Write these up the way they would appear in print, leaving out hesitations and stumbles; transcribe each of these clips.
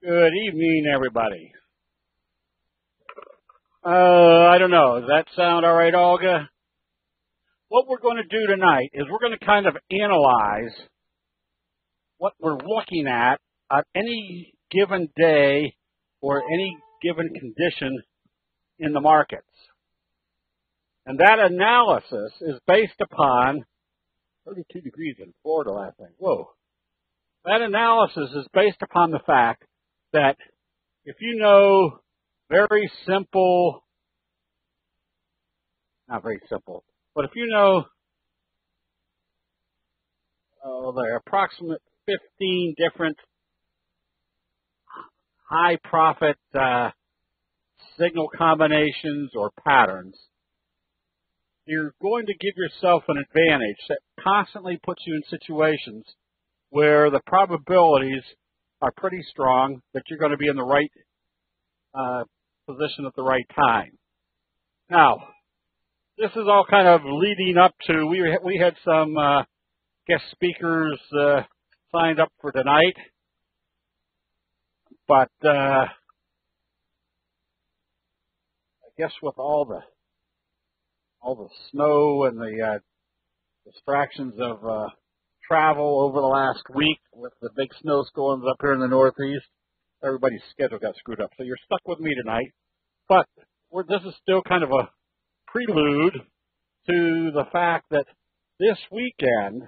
Good evening, everybody. I don't know. Does that sound all right, Olga? What we're going to do tonight is we're going to kind of analyze what we're looking at any given day or any given condition in the markets. And that analysis is based upon 32 degrees in Florida last night. Whoa. That analysis is based upon the fact that if you know very simple, not very simple, but if you know there are approximate 15 different high profit signal combinations or patterns, you're going to give yourself an advantage that constantly puts you in situations where the probabilities are pretty strong that you're going to be in the right position at the right time. Now, this is all kind of leading up to, we had some guest speakers signed up for tonight, but I guess with all the snow and the distractions of travel over the last week with the big snowstorms up here in the Northeast, everybody's schedule got screwed up. So you're stuck with me tonight. But this is still kind of a prelude to the fact that this weekend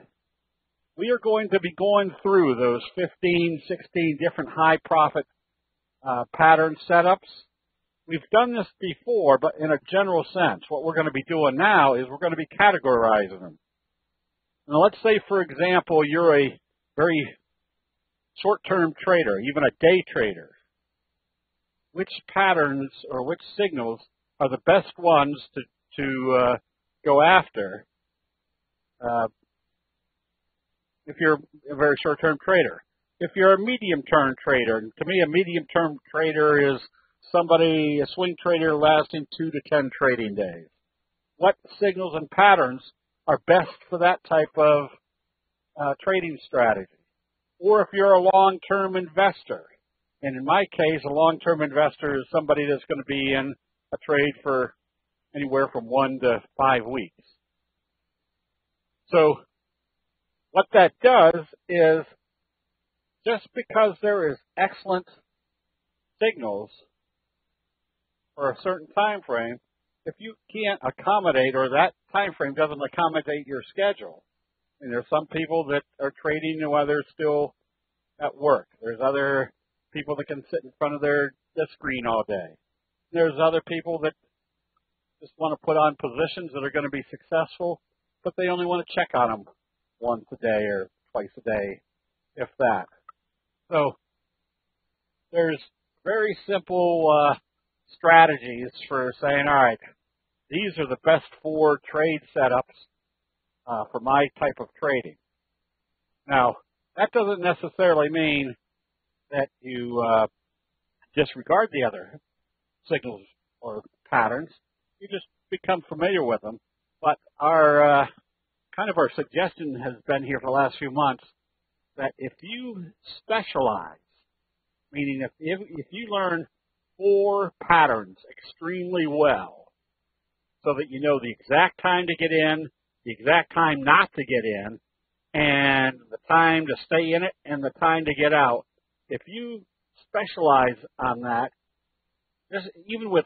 we are going to be going through those 15, 16 different high profit pattern setups. We've done this before, but in a general sense. What we're going to be doing now is we're going to be categorizing them. Now, let's say, for example, you're a very short-term trader, even a day trader. Which patterns or which signals are the best ones to go after if you're a very short-term trader? If you're a medium-term trader, and to me a medium-term trader is a swing trader lasting 2 to 10 trading days. What signals and patterns are best for that type of trading strategy? Or if you're a long-term investor, and in my case, a long-term investor is somebody that's going to be in a trade for anywhere from 1 to 5 weeks. So what that does is, just because there is excellent signals for a certain time frame, if you can't accommodate, or that time frame doesn't accommodate your schedule, and there's some people that are trading while they're still at work. There's other people that can sit in front of the screen all day. There's other people that just want to put on positions that are going to be successful, but they only want to check on them once a day or twice a day, if that. So there's very simple strategies for saying, all right, these are the best 4 trade setups for my type of trading. Now, that doesn't necessarily mean that you disregard the other signals or patterns. You just become familiar with them. But our suggestion has been here for the last few months that if you specialize, meaning if you learn 4 patterns extremely well, so that you know the exact time to get in, the exact time not to get in, and the time to stay in it and the time to get out. If you specialize on that, even with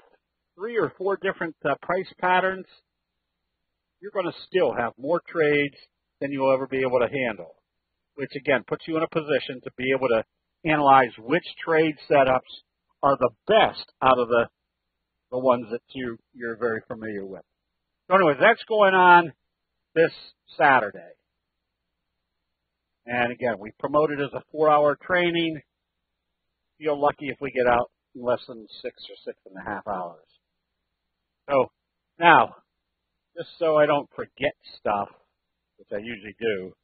3 or 4 different price patterns, you're going to still have more trades than you'll ever be able to handle, which again puts you in a position to be able to analyze which trade setups are the best out of the ones that you're very familiar with. So anyways, that's going on this Saturday. And again, we promote it as a 4-hour training. Feel lucky if we get out in less than 6 or 6.5 hours. So now, just so I don't forget stuff, which I usually do,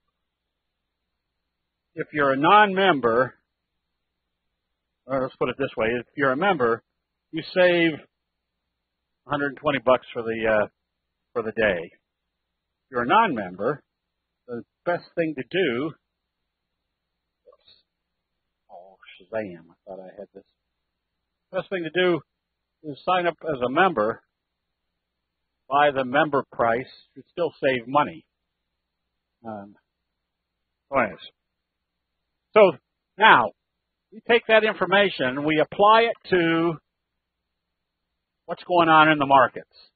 if you're a non-member, or let's put it this way, if you're a member, you save $120 for the day. If you're a non-member, the best thing to do, Shazam. I thought I had this. Best thing to do is sign up as a member. Buy the member price. You still save money. Anyways. So now, we take that information and we apply it to what's going on in the markets.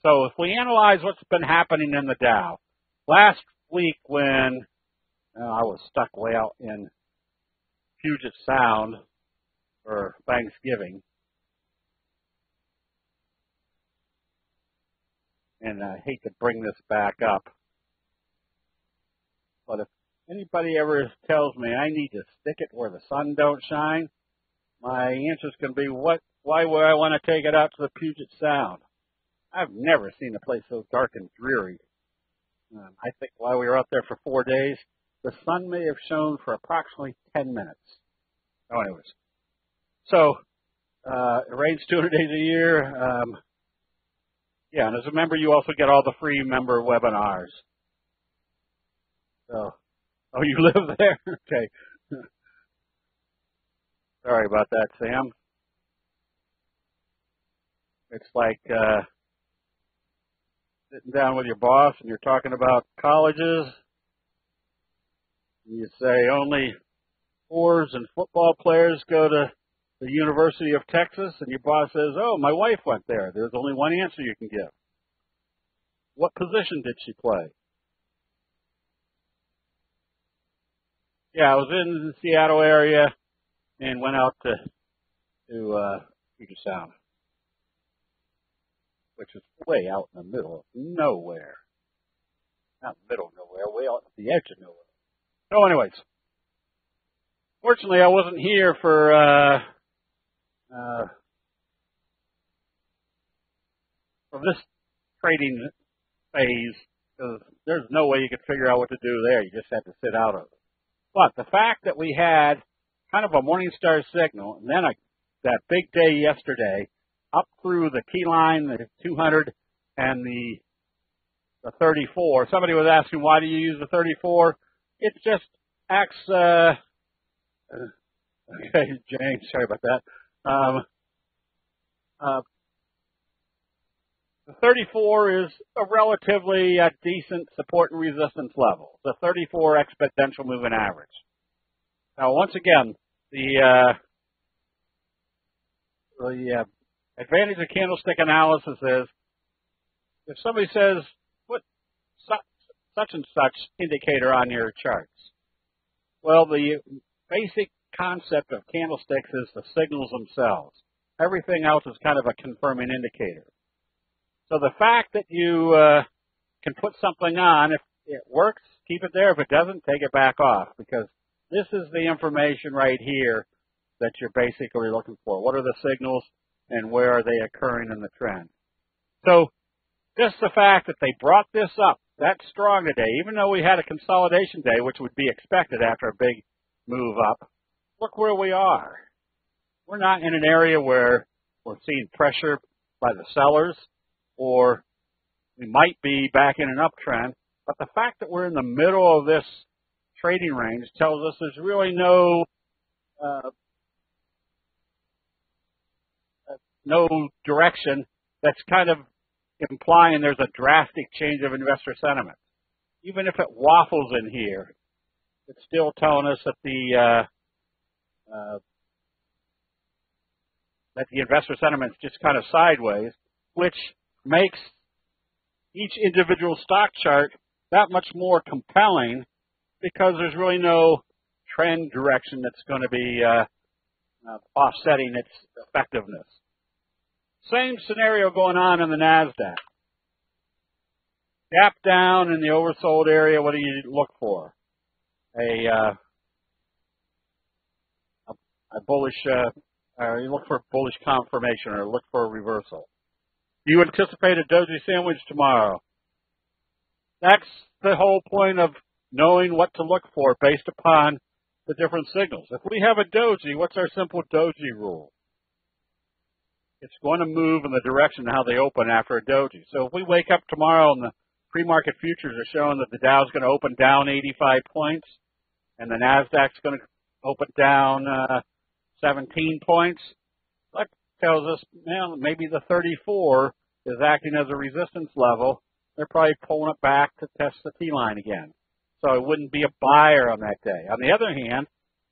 So if we analyze what's been happening in the Dow, last week when I was stuck way out in Puget Sound for Thanksgiving, and I hate to bring this back up, but if anybody ever tells me I need to stick it where the sun don't shine, my answer's going to be, why would I want to take it out to the Puget Sound? I've never seen a place so dark and dreary. I think while we were out there for 4 days, the sun may have shone for approximately 10 minutes. Oh, anyways. So, it rains 200 days a year. And as a member, you also get all the free member webinars. So, oh, you live there? Okay. Sorry about that, Sam. It's like sitting down with your boss and you're talking about colleges. You say only whores and football players go to the University of Texas, and your boss says, oh, my wife went there. There's only one answer you can give. What position did she play? Yeah, I was in the Seattle area and went out to Puget Sound, which is way out in the middle of nowhere. Not middle of nowhere, way out at the edge of nowhere. So anyways, fortunately I wasn't here for this trading phase, because there's no way you could figure out what to do there. You just had to sit out of it. But the fact that we had kind of a Morningstar signal, and then that big day yesterday, up through the T line, the 200, and the 34. Somebody was asking, why do you use the 34? It just acts, okay, James, sorry about that. The 34 is a relatively decent support and resistance level. The 34 exponential moving average. Now, once again, the advantage of candlestick analysis is if somebody says, put such and such indicator on your charts. Well, the basic concept of candlesticks is the signals themselves. Everything else is kind of a confirming indicator. So the fact that you can put something on, if it works, keep it there. If it doesn't, take it back off, because this is the information right here that you're basically looking for. What are the signals and where are they occurring in the trend? So just the fact that they brought this up that strong today, even though we had a consolidation day, which would be expected after a big move up, look where we are. We're not in an area where we're seeing pressure by the sellers, or we might be back in an uptrend, but the fact that we're in the middle of this trading range tells us there's really no direction that's kind of implying there's a drastic change of investor sentiment. Even if it waffles in here, it's still telling us that the investor sentiment's just kind of sideways, which makes each individual stock chart that much more compelling, because there's really no trend direction that's going to be offsetting its effectiveness. Same scenario going on in the NASDAQ. Gap down in the oversold area, what do you look for? A bullish, you look for bullish confirmation, or look for a reversal. Do you anticipate a doji sandwich tomorrow? That's the whole point of knowing what to look for based upon the different signals. If we have a doji, what's our simple doji rule? It's going to move in the direction of how they open after a doji. So if we wake up tomorrow and the pre-market futures are showing that the Dow's going to open down 85 points and the NASDAQ's going to open down 17 points. That tells us, well, maybe the 34 is acting as a resistance level. They're probably pulling it back to test the T-line again. So it wouldn't be a buyer on that day. On the other hand,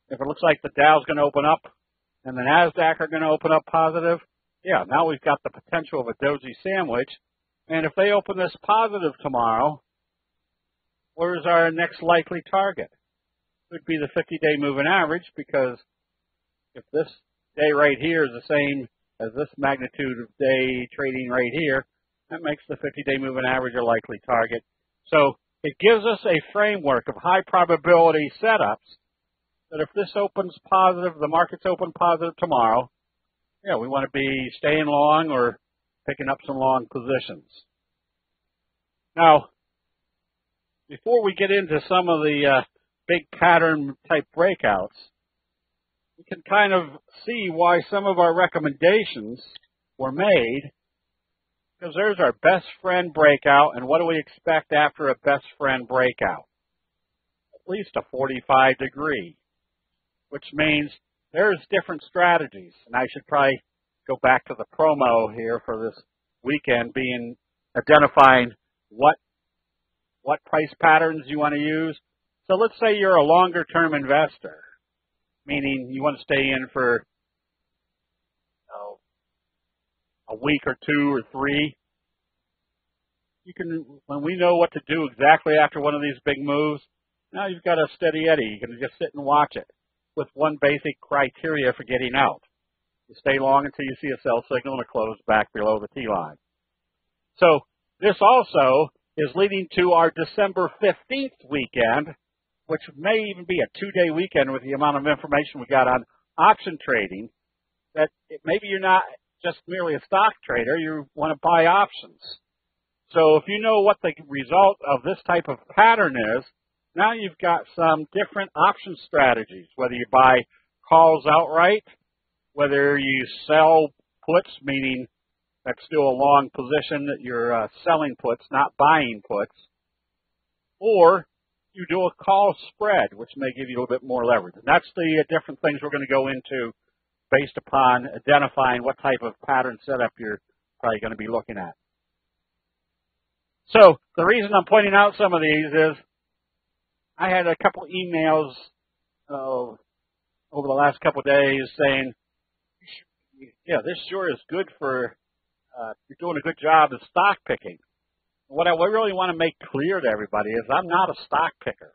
if it looks like the Dow's going to open up and the NASDAQ are going to open up positive, yeah, now we've got the potential of a doji sandwich. And if they open this positive tomorrow, where's our next likely target? It would be the 50-day moving average, because if this day right here is the same as this magnitude of day trading right here, that makes the 50-day moving average a likely target. So it gives us a framework of high probability setups that if this opens positive, the market's open positive tomorrow, yeah, we want to be staying long or picking up some long positions. Now, before we get into some of the big pattern type breakouts, we can kind of see why some of our recommendations were made, because there's our best friend breakout, and what do we expect after a best friend breakout? At least a 45 degree, which means there's different strategies, and I should probably go back to the promo here for this weekend, being identifying what price patterns you want to use. So let's say you're a longer term investor, meaning you want to stay in for a week or two or three. You can, when we know what to do exactly after one of these big moves, now you've got a steady Eddie. You can just sit and watch it with one basic criteria for getting out. You stay long until you see a sell signal and a close back below the T-line. So this also is leading to our December 15th weekend, which may even be a 2-day weekend with the amount of information we got on option trading, that maybe you're not just merely a stock trader, you want to buy options. So if you know what the result of this type of pattern is, now you've got some different option strategies, whether you buy calls outright, whether you sell puts, meaning that's still a long position that you're selling puts, not buying puts, or you do a call spread, which may give you a little bit more leverage. And that's the different things we're going to go into based upon identifying what type of pattern setup you're probably going to be looking at. So the reason I'm pointing out some of these is I had a couple emails over the last couple of days saying, yeah, this sure is good for, you're doing a good job of stock picking. What I really want to make clear to everybody is I'm not a stock picker.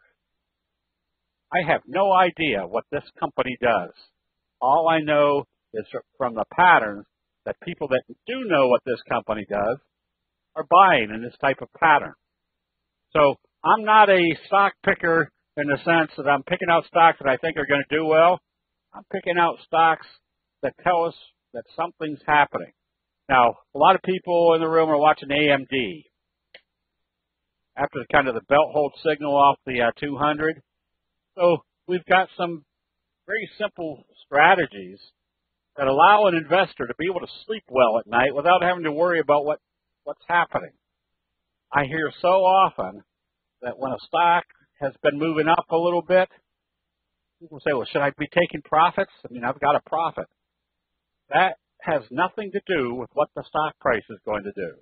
I have no idea what this company does. All I know is from the patterns that people that do know what this company does are buying in this type of pattern. So I'm not a stock picker in the sense that I'm picking out stocks that I think are going to do well. I'm picking out stocks that tell us that something's happening. Now, a lot of people in the room are watching AMD. After kind of the belt hold signal off the 200. So we've got some very simple strategies that allow an investor to be able to sleep well at night without having to worry about what's happening. I hear so often that when a stock has been moving up a little bit, people say, well, should I be taking profits? I mean, I've got a profit. That has nothing to do with what the stock price is going to do.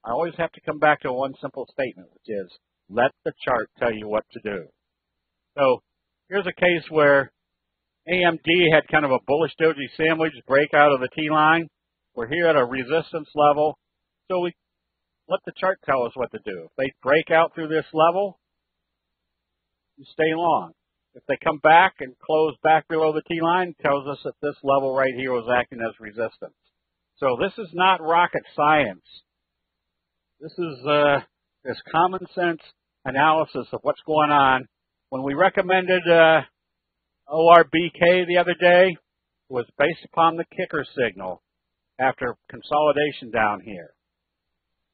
I always have to come back to one simple statement, which is let the chart tell you what to do. So here's a case where AMD had kind of a bullish doji sandwich break out of the T-line. We're here at a resistance level. So we let the chart tell us what to do. If they break out through this level, you stay long. If they come back and close back below the T-line, tells us that this level right here was acting as resistance. So this is not rocket science. This is this common sense analysis of what's going on. When we recommended ORBK the other day, it was based upon the kicker signal after consolidation down here.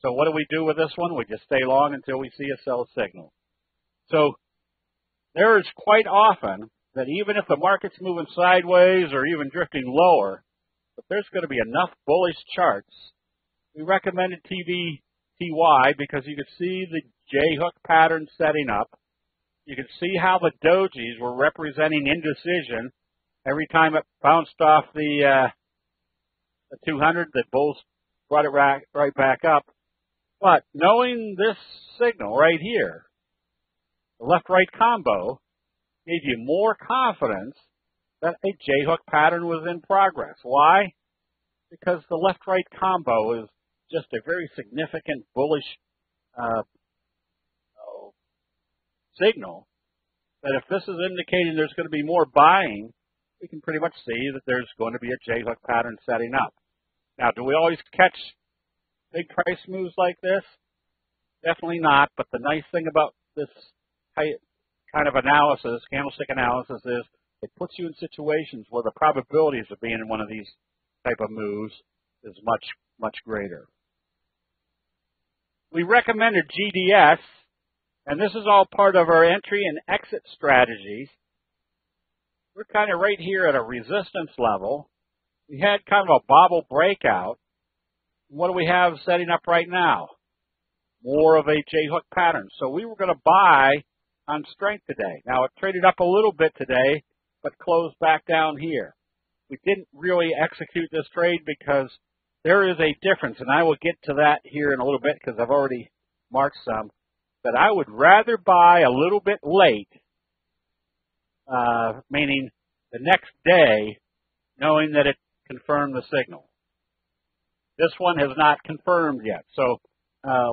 So what do we do with this one? We just stay long until we see a sell signal. So there is quite often that even if the market's moving sideways or even drifting lower, if there's going to be enough bullish charts, we recommended TY because you could see the J-hook pattern setting up. You could see how the dojis were representing indecision Every time it bounced off the 200, the bulls brought it right back up. But knowing this signal right here, the left-right combo, gave you more confidence that a J-hook pattern was in progress. Why? Because the left-right combo is just a very significant bullish signal that if this is indicating there's going to be more buying, we can pretty much see that there's going to be a J-hook pattern setting up. Now, do we always catch big price moves like this? Definitely not, but the nice thing about this kind of analysis, candlestick analysis, is it puts you in situations where the probabilities of being in one of these type of moves is much, much greater. We recommended GDS, and this is all part of our entry and exit strategies. We're kind of right here at a resistance level. We had kind of a bobble breakout. What do we have setting up right now? More of a J-hook pattern. So we were going to buy on strength today. Now, it traded up a little bit today, but closed back down here. We didn't really execute this trade because there is a difference, and I will get to that here in a little bit because I've already marked some, that I would rather buy a little bit late, meaning the next day, knowing that it confirmed the signal. This one has not confirmed yet, so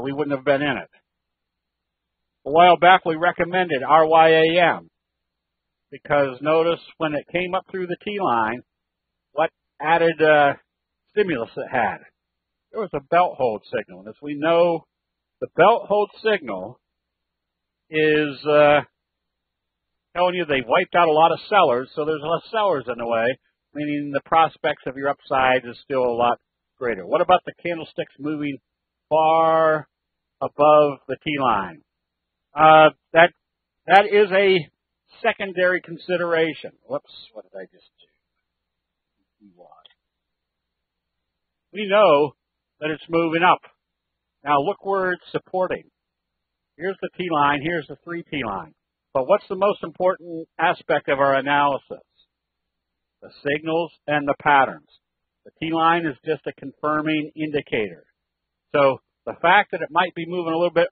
we wouldn't have been in it. A while back, we recommended RYAM because notice when it came up through the T-line, what added stimulus it had. There was a belt hold signal, and as we know, the belt hold signal is telling you they wiped out a lot of sellers, so there's less sellers in the way, meaning the prospects of your upside is still a lot greater. What about the candlesticks moving far above the T-line? That is a secondary consideration. Whoops, what did I just do? We know that it's moving up. Now look where it's supporting. Here's the T-line, here's the 3T line. But what's the most important aspect of our analysis? The signals and the patterns. The T-line is just a confirming indicator. So the fact that it might be moving a little bit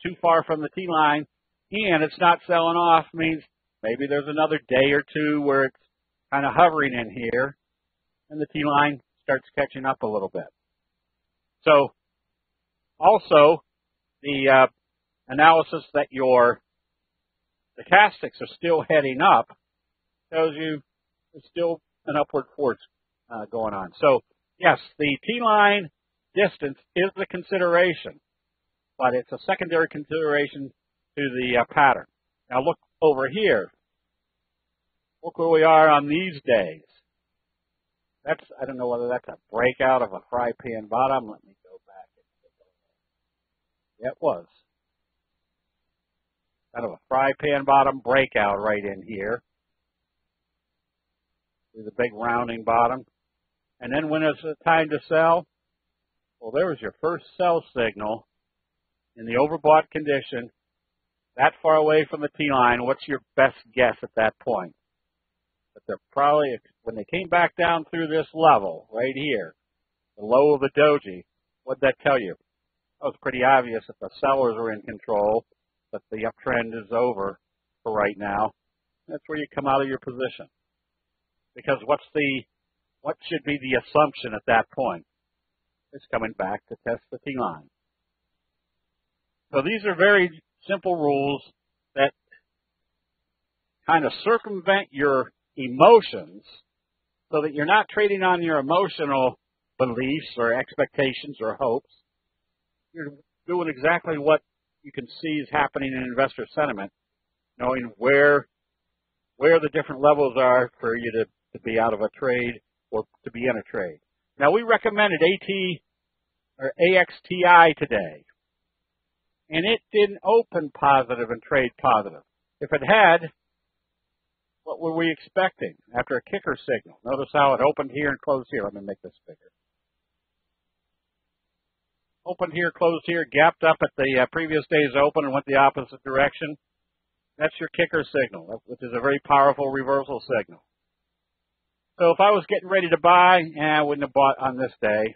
too far from the T-line and it's not selling off means maybe there's another day or two where it's kind of hovering in here and the T-line starts catching up a little bit. So also the analysis that the stochastics are still heading up tells you there's still an upward force going on. So yes, the T-line distance is the consideration, but it's a secondary consideration to the pattern. Now look over here. Look where we are on these days. I don't know whether that's a breakout of a fry pan bottom. Let me go back and take a look. Yeah, it was. Kind of a fry pan bottom breakout right in here. There's a big rounding bottom. And then when it's time to sell, well, there was your first sell signal in the overbought condition, that far away from the T-line. What's your best guess at that point? But they're probably, when they came back down through this level right here, the low of the doji, what'd that tell you? It was pretty obvious that the sellers were in control, that the uptrend is over for right now. That's where you come out of your position. Because what should be the assumption at that point? It's coming back to test the T-line. So these are very simple rules that kind of circumvent your emotions so that you're not trading on your emotional beliefs or expectations or hopes. You're doing exactly what you can see is happening in investor sentiment, knowing where the different levels are for you to be out of a trade or to be in a trade. Now, we recommended AXTI today, and it didn't open positive and trade positive. If it had, what were we expecting after a kicker signal? Notice how it opened here and closed here. Let me make this bigger. Opened here, closed here, gapped up at the previous day's open and went the opposite direction. That's your kicker signal, which is a very powerful reversal signal. So if I was getting ready to buy, I wouldn't have bought on this day.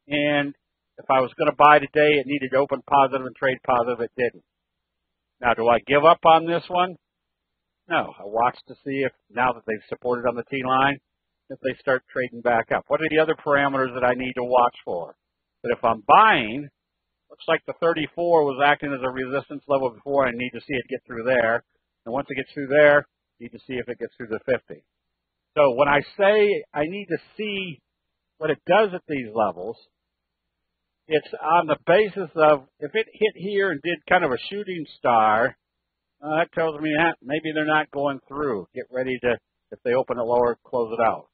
And if I was going to buy today, it needed to open positive and trade positive. It didn't. Now, do I give up on this one? No. I watch to see if, now that they've supported on the T line, if they start trading back up. What are the other parameters that I need to watch for? But if I'm buying, looks like the 34 was acting as a resistance level before. I need to see it get through there. And once it gets through there, I need to see if it gets through the 50. So when I say I need to see what it does at these levels, it's on the basis of if it hit here and did kind of a shooting star, that tells me that maybe they're not going through. Get ready to, if they open it lower, close it out.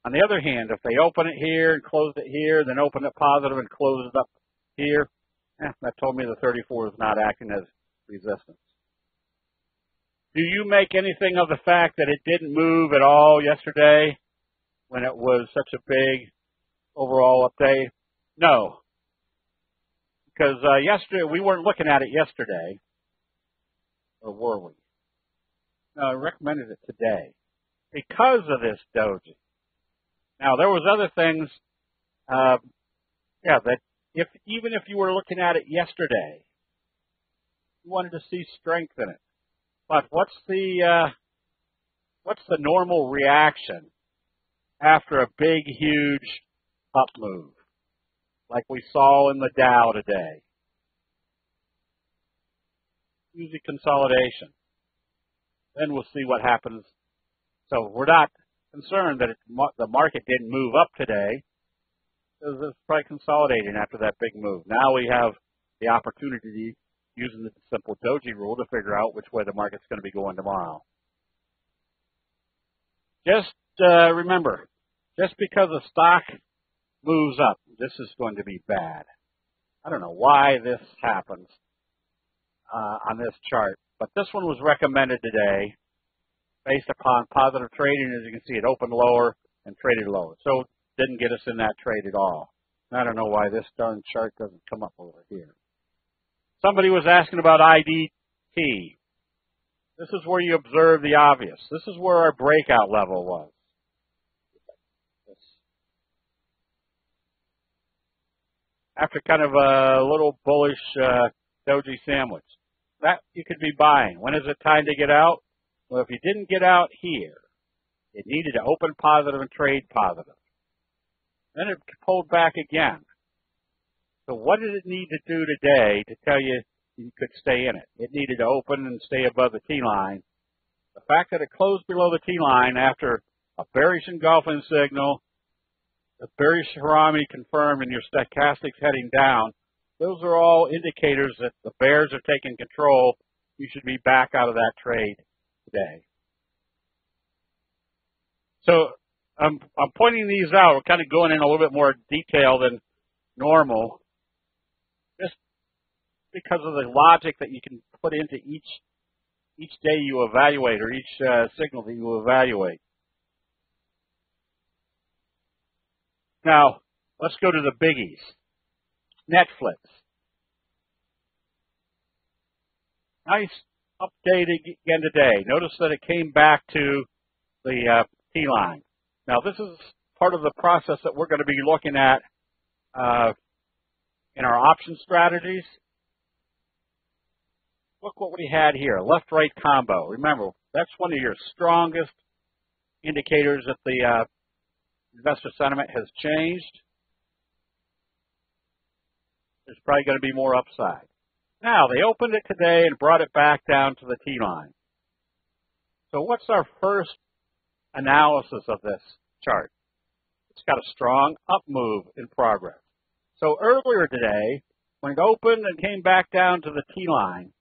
On the other hand, if they open it here and close it here, then open it positive and close it up here, that told me the 34 is not acting as resistance. Do you make anything of the fact that it didn't move at all yesterday when it was such a big overall update? No. Because yesterday, we weren't looking at it yesterday. Or were we? No, I recommended it today. Because of this doji. Now, there was other things, that even if you were looking at it yesterday, you wanted to see strength in it. But what's the normal reaction after a big, huge up move, like we saw in the Dow today? Usually consolidation. Then we'll see what happens. So we're not concerned that the market didn't move up today, because it's probably consolidating after that big move. Now we have the opportunity, using the simple doji rule, to figure out which way the market's going to be going tomorrow. Just remember, just because a stock moves up, this is going to be bad. I don't know why this happens on this chart, but this one was recommended today based upon positive trading. As you can see, it opened lower and traded lower. So it didn't get us in that trade at all. I don't know why this darn chart doesn't come up over here. Somebody was asking about IDT. This is where you observe the obvious. This is where our breakout level was. After kind of a little bullish doji sandwich. That you could be buying. When is it time to get out? Well, if you didn't get out here, it needed to open positive and trade positive. Then it pulled back again. So what did it need to do today to tell you you could stay in it? It needed to open and stay above the T-line. The fact that it closed below the T-line after a bearish engulfing signal, the bearish Harami confirmed, and your stochastics heading down, those are all indicators that the bears are taking control. You should be back out of that trade today. So I'm pointing these out. We're kind of going in a little bit more detail than normal, just because of the logic that you can put into each day you evaluate, or each signal that you evaluate. Now, let's go to the biggies. Netflix. Nice update again today. Notice that it came back to the T-line. Now, this is part of the process that we're going to be looking at in our option strategies. Look what we had here, left-right combo. Remember, that's one of your strongest indicators that the investor sentiment has changed. There's probably going to be more upside. Now, they opened it today and brought it back down to the T-line. So what's our first analysis of this chart? It's got a strong up move in progress. So earlier today, when it opened and came back down to the T-line,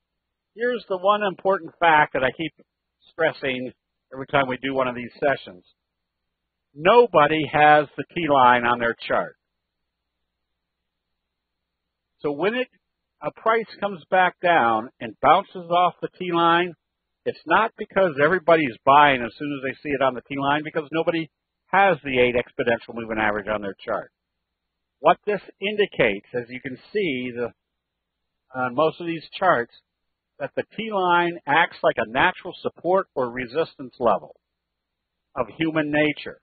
here's the one important fact that I keep stressing every time we do one of these sessions. Nobody has the T-line on their chart. So when a price comes back down and bounces off the T-line, it's not because everybody's buying as soon as they see it on the T-line, because nobody has the 8 exponential moving average on their chart. What this indicates, as you can see on most of these charts, that the T-line acts like a natural support or resistance level. of human nature.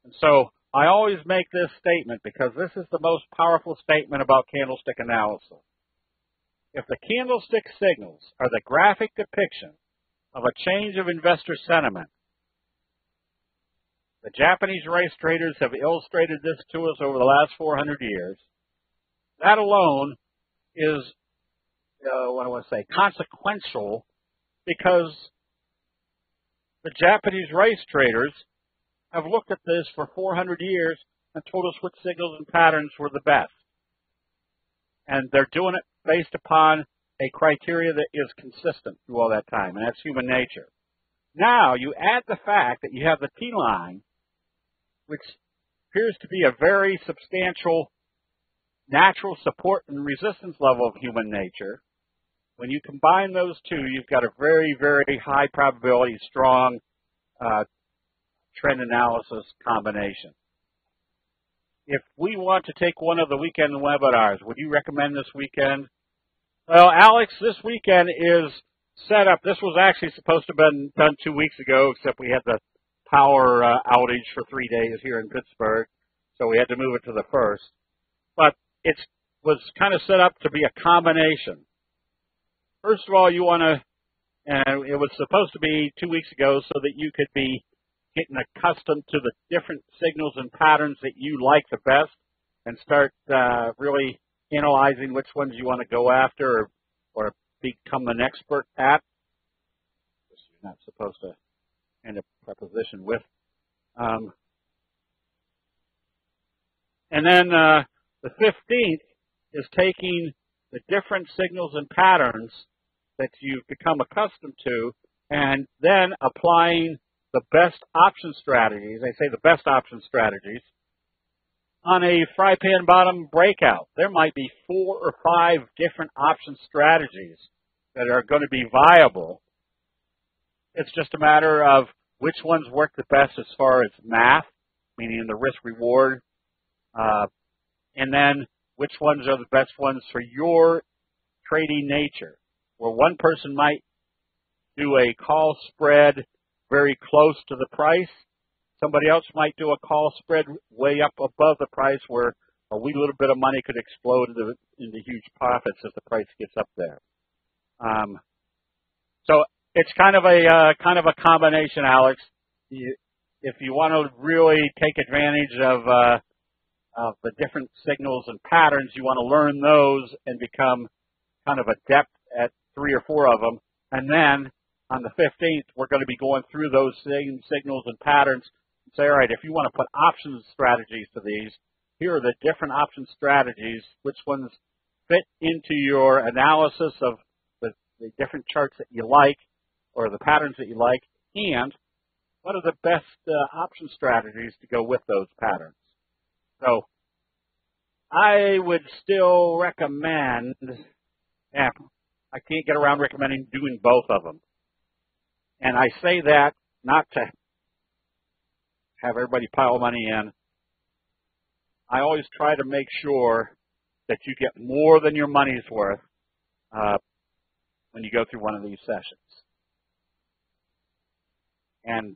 And so I always make this statement because this is the most powerful statement about candlestick analysis. If the candlestick signals are the graphic depiction of a change of investor sentiment, the Japanese race traders have illustrated this to us over the last 400 years. That alone is, consequential, because the Japanese race traders have looked at this for 400 years and told us which signals and patterns were the best. And they're doing it based upon a criteria that is consistent through all that time, and that's human nature. Now, you add the fact that you have the T-line, which appears to be a very substantial natural support and resistance level of human nature. When you combine those two, you've got a very, very high probability, strong trend analysis combination. If we want to take one of the weekend webinars, would you recommend this weekend? Well, Alex, this weekend is set up. This was actually supposed to have been done 2 weeks ago, except we had the power outage for 3 days here in Pittsburgh, so we had to move it to the 1st. But it was kind of set up to be a combination. First of all, you want to, and it was supposed to be 2 weeks ago so that you could be getting accustomed to the different signals and patterns that you like the best and start really analyzing which ones you want to go after or become an expert at. You're not supposed to end a preposition with. And then the 15th is taking the different signals and patterns that you've become accustomed to and then applying the best option strategies, I say the best option strategies, on a fry pan bottom breakout. There might be 4 or 5 different option strategies that are going to be viable. It's just a matter of which ones work the best as far as math, meaning the risk reward, and then which ones are the best ones for your trading nature. Where one person might do a call spread very close to the price, somebody else might do a call spread way up above the price where a wee little bit of money could explode into huge profits as the price gets up there. So it's kind of a combination, Alex. If you want to really take advantage of the different signals and patterns, you want to learn those and become kind of adept at 3 or 4 of them. And then on the 15th, we're going to be going through those same signals and patterns and say, all right, if you want to put option strategies to these, here are the different option strategies, which ones fit into your analysis of the different charts that you like or the patterns that you like, and what are the best option strategies to go with those patterns. So I would still recommend, I can't get around recommending doing both of them. And I say that not to have everybody pile money in. I always try to make sure that you get more than your money's worth when you go through one of these sessions. And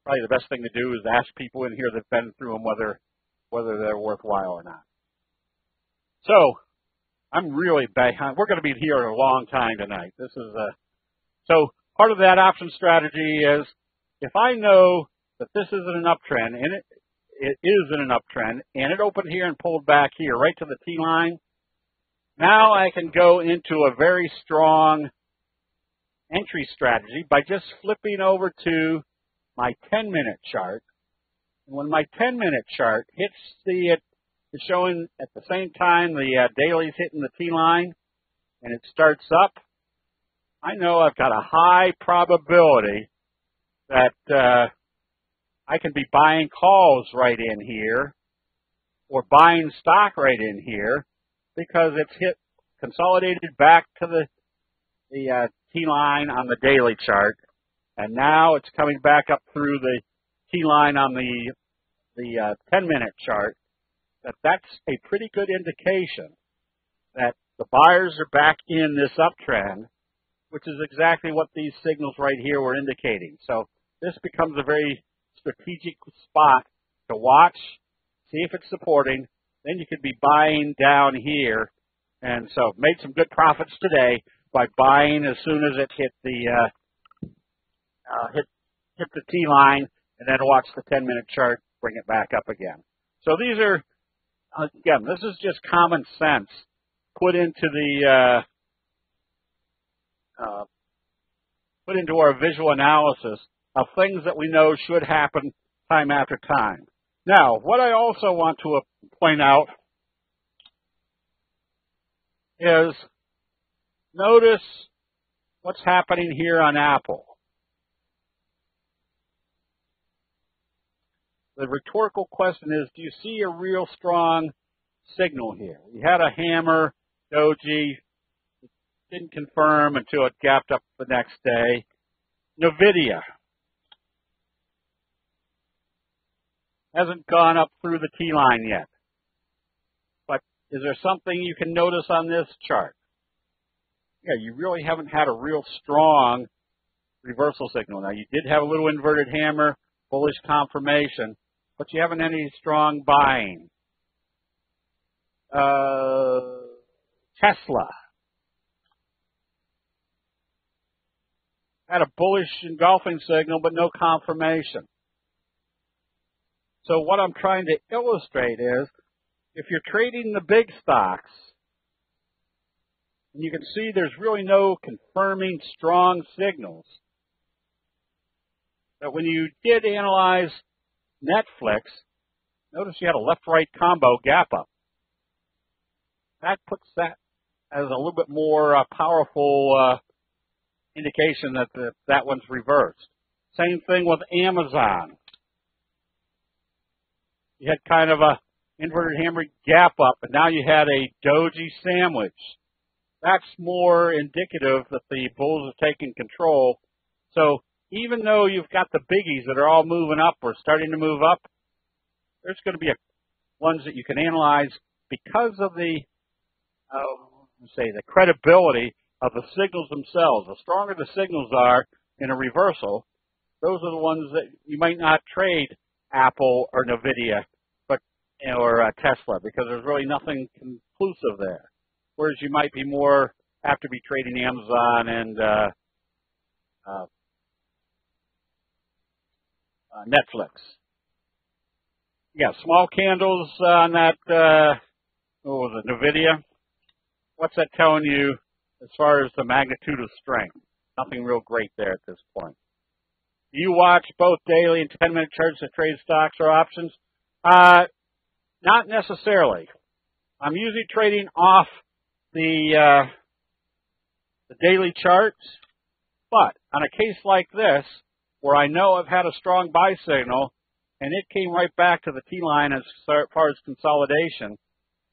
probably the best thing to do is ask people in here that've been through them whether they're worthwhile or not. So I'm really behind. We're going to be here a long time tonight. This is so part of that option strategy is if I know that this isn't an uptrend, and it is in an uptrend, and it opened here and pulled back here right to the T line, now I can go into a very strong entry strategy by just flipping over to my 10-minute chart. And when my 10-minute chart hits it's showing at the same time the daily's hitting the T line, and it starts up, I know I've got a high probability that I can be buying calls right in here or buying stock right in here because it's hit consolidated back to the T line on the daily chart, and now it's coming back up through the T line on the 10-minute chart. That's a pretty good indication that the buyers are back in this uptrend, which is exactly what these signals right here were indicating. So this becomes a very strategic spot to watch, see if it's supporting. Then you could be buying down here. And so made some good profits today by buying as soon as it hit the hit the T line, and then watch the 10-minute chart bring it back up again. So these are, again, this is just common sense put into the put into our visual analysis of things that we know should happen time after time. Now, what I also want to point out is notice what's happening here on Apple. The rhetorical question is, do you see a real strong signal here? We had a hammer, doji, didn't confirm until it gapped up the next day. NVIDIA hasn't gone up through the T line yet. But is there something you can notice on this chart? Yeah, you really haven't had a real strong reversal signal. Now, you did have a little inverted hammer, bullish confirmation, but you haven't any strong buying. Tesla had a bullish engulfing signal, but no confirmation. So what I'm trying to illustrate is, if you're trading the big stocks, and you can see there's really no confirming strong signals, that when you did analyze Netflix, notice you had a left-right combo gap up. That puts that as a little bit more powerful indication that that one's reversed. Same thing with Amazon. You had kind of a inverted hammer gap up, but now you had a doji sandwich. That's more indicative that the bulls are taking control. So even though you've got the biggies that are all moving up or starting to move up, there's going to be ones that you can analyze because of the the credibility of the signals themselves. The stronger the signals are in a reversal, those are the ones that you might not trade Apple or NVIDIA, or Tesla, because there's really nothing conclusive there. Whereas you might be more apt to be trading Amazon and Netflix. Yeah, small candles on that, what was it, NVIDIA? What's that telling you as far as the magnitude of strength? Nothing real great there at this point. Do you watch both daily and 10-minute charts to trade stocks or options? Not necessarily. I'm usually trading off the daily charts, but on a case like this, where I know I've had a strong buy signal, and it came right back to the T-line as far as consolidation,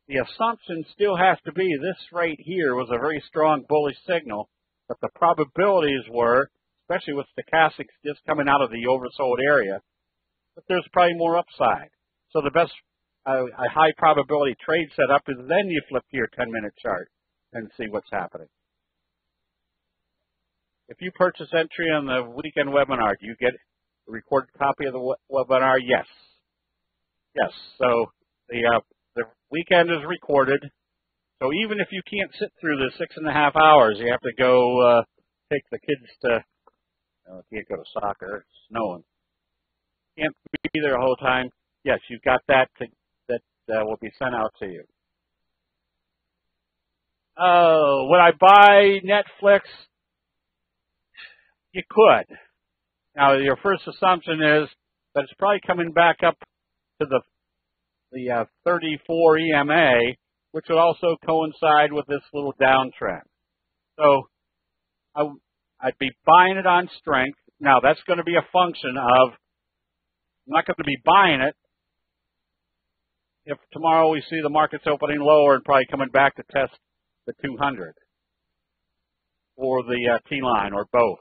the assumption still has to be this right here was a very strong bullish signal, but the probabilities were, especially with stochastics just coming out of the oversold area, that there's probably more upside. So the best a high probability trade setup is then you flip to your 10-minute chart and see what's happening. If you purchase entry on the weekend webinar, do you get a recorded copy of the webinar? Yes. Yes. So the weekend is recorded. So even if you can't sit through the 6.5 hours, you have to go take the kids to, can't go to soccer, it's snowing. Can't be there the whole time. Yes, you've got that that will be sent out to you. Would I buy Netflix? You could. Now, your first assumption is that it's probably coming back up to the 34 EMA, which would also coincide with this little downtrend. So I'd be buying it on strength. Now, that's going to be a function of, I'm not going to be buying it if tomorrow we see the markets opening lower and probably coming back to test the 200 or the T-line or both.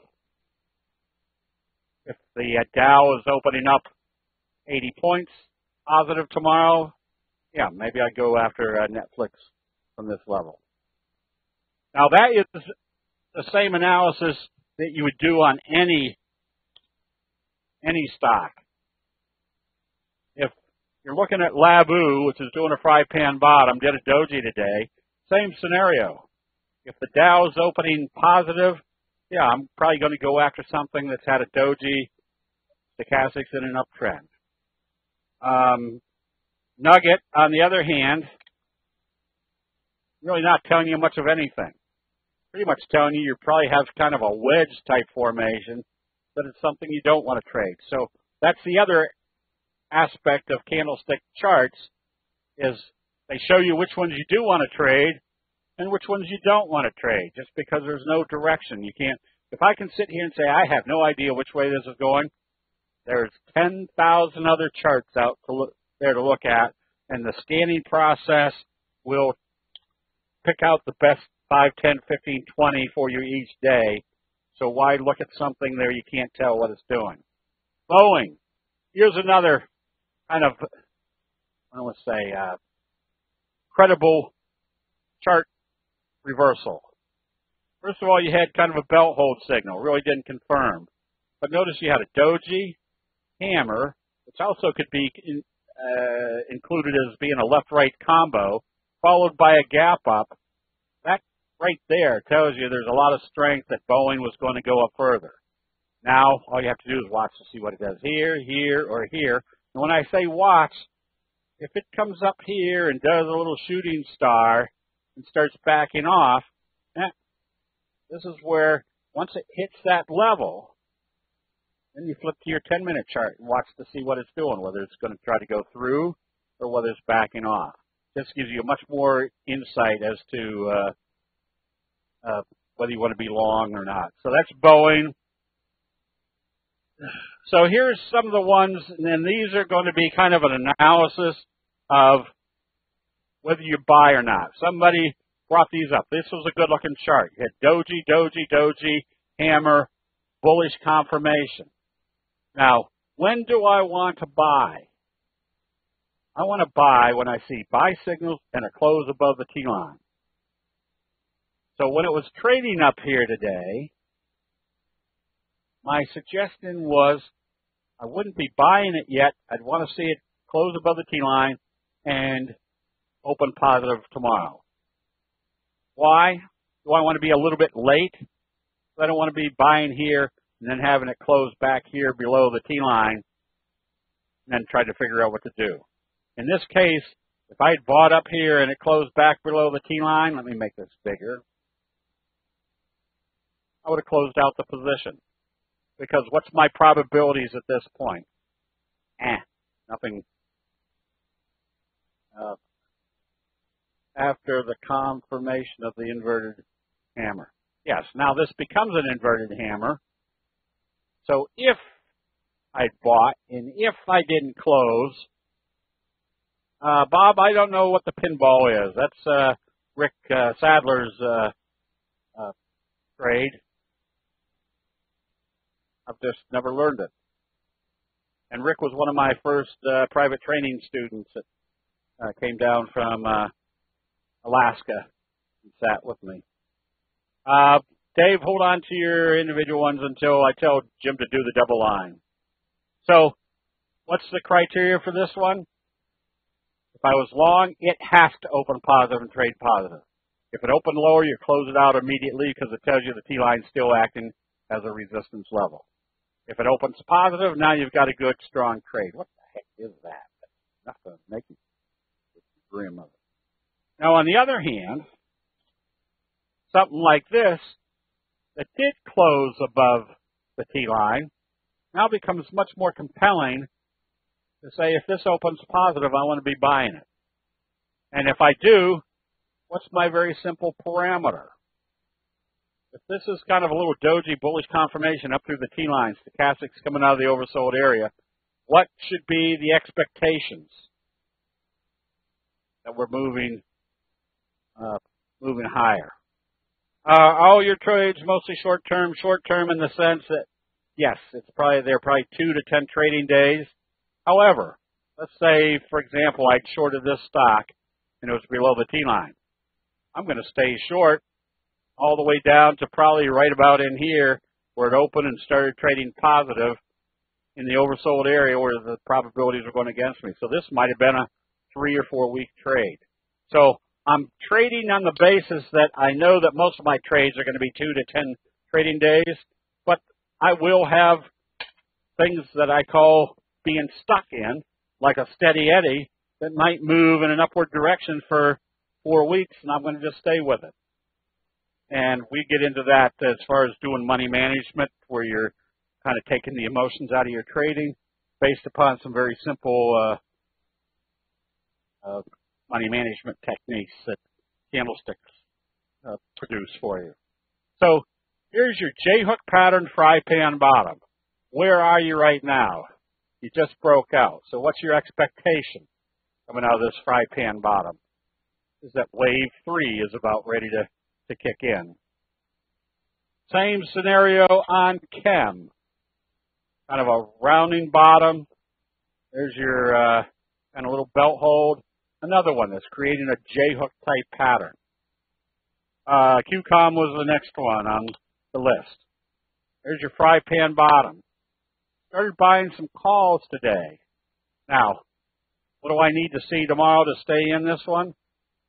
If the Dow is opening up 80 points positive tomorrow, yeah, maybe I'd go after Netflix from this level. Now, that is the same analysis that you would do on any any stock. If you're looking at Labu, which is doing a fry pan bottom, did a doji today, same scenario. If the Dow's opening positive, yeah, I'm probably going to go after something that's had a doji, stochastics in an uptrend. Nugget, on the other hand, really not telling you much of anything. Pretty much telling you probably have kind of a wedge type formation, but it's something you don't want to trade. So that's the other aspect of candlestick charts, is they show you which ones you do want to trade and which ones you don't want to trade, just because there's no direction. You can't, if I can sit here and say I have no idea which way this is going, there's 10,000 other charts out there to look at, and the scanning process will pick out the best 5, 10, 15, 20 for you each day. So why look at something there you can't tell what it's doing? Boeing. Here's another kind of, I want to say, credible chart reversal. First of all, you had kind of a belt hold signal. Really didn't confirm. But notice you had a doji, hammer, which also could be included as being a left-right combo, followed by a gap up. That right there tells you there's a lot of strength that Boeing was going to go up further. Now, all you have to do is watch to see what it does here, here, or here. And when I say watch, if it comes up here and does a little shooting star and starts backing off, this is where, once it hits that level, then you flip to your 10-minute chart and watch to see what it's doing, whether it's going to try to go through or whether it's backing off. This gives you much more insight as to whether you want to be long or not. So that's Boeing. So here's some of the ones, and then these are going to be kind of an analysis of whether you buy or not. Somebody brought these up. This was a good-looking chart. You had doji, doji, doji, hammer, bullish confirmation. Now, when do I want to buy? I want to buy when I see buy signals and a close above the T-line. So when it was trading up here today, my suggestion was I wouldn't be buying it yet. I'd want to see it close above the T-line and open positive tomorrow. Why? Do I want to be a little bit late? I don't want to be buying here and then having it close back here below the T-line and then try to figure out what to do. In this case, if I had bought up here and it closed back below the T-line, let me make this bigger, I would have closed out the position. Because what's my probabilities at this point? Nothing. After the confirmation of the inverted hammer. Yes, now this becomes an inverted hammer. So if I bought and if I didn't close, Bob, I don't know what the pinball is. That's Rick Sadler's trade. I've just never learned it. And Rick was one of my first private training students that came down from Alaska and sat with me. Dave, hold on to your individual ones until I tell Jim to do the double line. So, what's the criteria for this one? If I was long, it has to open positive and trade positive. If it opened lower, you close it out immediately because it tells you the T-line's still acting as a resistance level. If it opens positive, now you've got a good, strong trade. What the heck is that? That's not going to make you dream of it. Now, on the other hand, something like this that did close above the T-line now becomes much more compelling to say if this opens positive, I want to be buying it. And if I do, what's my very simple parameter? If this is kind of a little doji bullish confirmation up through the T-line, stochastics coming out of the oversold area, what should be the expectations that we're moving higher? All your trades mostly short-term in the sense that, yes, they're probably 2 to 10 trading days. However, let's say, for example, I'd shorted this stock and it was below the T-line. I'm going to stay short all the way down to probably right about in here where it opened and started trading positive in the oversold area where the probabilities are going against me. So this might have been a 3 or 4 week trade. So I'm trading on the basis that I know that most of my trades are going to be 2 to 10 trading days, but I will have things that I call being stuck in, like a steady eddy, that might move in an upward direction for 4 weeks, and I'm going to just stay with it. And we get into that as far as doing money management, where you're kind of taking the emotions out of your trading based upon some very simple money management techniques that candlesticks produce for you. So here's your J-hook pattern fry pan bottom. Where are you right now? You just broke out. So what's your expectation coming out of this fry pan bottom? Is that wave 3 is about ready to kick in. Same scenario on chem. Kind of a rounding bottom. There's your kind of little belt hold. Another one that's creating a J-hook type pattern. QCOM was the next one on the list. There's your fry pan bottom. Started buying some calls today. Now, what do I need to see tomorrow to stay in this one?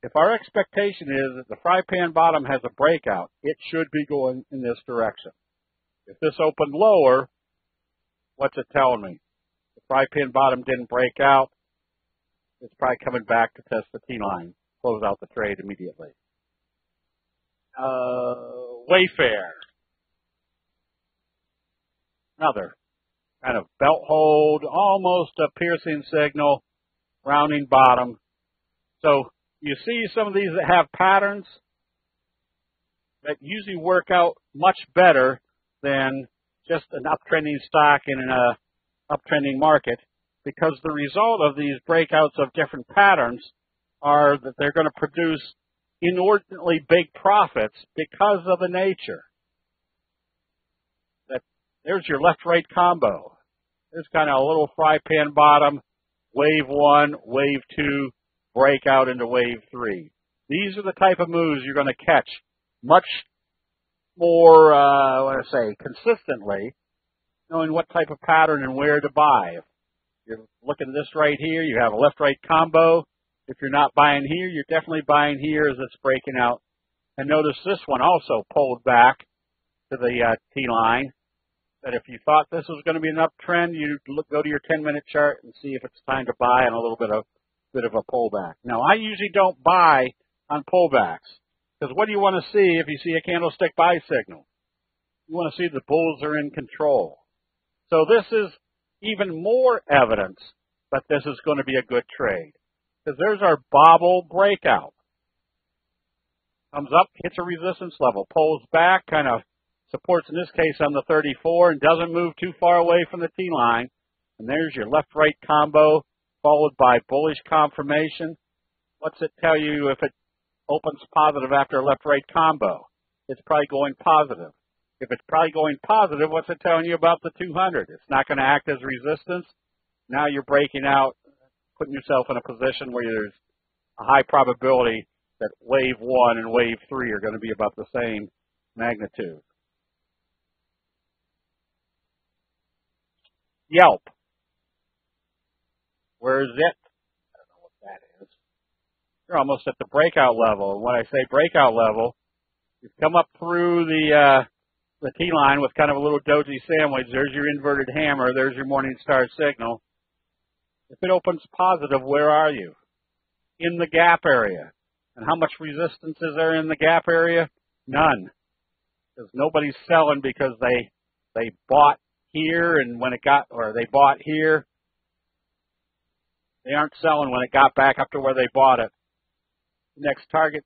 If our expectation is that the fry pan bottom has a breakout, it should be going in this direction. If this opened lower, what's it telling me? The fry pan bottom didn't break out. It's probably coming back to test the T-line, close out the trade immediately. Wayfair. Another kind of belt hold, almost a piercing signal, rounding bottom. So you see some of these that have patterns that usually work out much better than just an uptrending stock in an uptrending market, because the result of these breakouts of different patterns are that they're going to produce inordinately big profits because of the nature. There's your left-right combo. There's kind of a little fry pan bottom, wave 1, wave 2, breakout into wave 3. These are the type of moves you're going to catch much more, consistently, knowing what type of pattern and where to buy. If you're looking at this right here, you have a left-right combo. If you're not buying here, you're definitely buying here as it's breaking out. And notice this one also pulled back to the T-line. That if you thought this was going to be an uptrend, you go to your 10-minute chart and see if it's time to buy on a little bit of a pullback. Now, I usually don't buy on pullbacks, because what do you want to see if you see a candlestick buy signal? You want to see the bulls are in control. So this is even more evidence that this is going to be a good trade, because there's our bobble breakout. Comes up, hits a resistance level, pulls back, kind of supports in this case on the 34 and doesn't move too far away from the T-line. And there's your left-right combo followed by bullish confirmation. What's it tell you if it opens positive after a left-right combo? It's probably going positive. If it's probably going positive, what's it telling you about the 200? It's not going to act as resistance. Now you're breaking out, putting yourself in a position where there's a high probability that wave 1 and wave 3 are going to be about the same magnitude. Yelp. Where is it? I don't know what that is. You're almost at the breakout level. And when I say breakout level, you've come up through the T-line with kind of a little doji sandwich. There's your inverted hammer. There's your morning star signal. If it opens positive, where are you? In the gap area. And how much resistance is there in the gap area? None. Because nobody's selling because they bought here, and when it got, or they bought here, they aren't selling when it got back up to where they bought it. The next target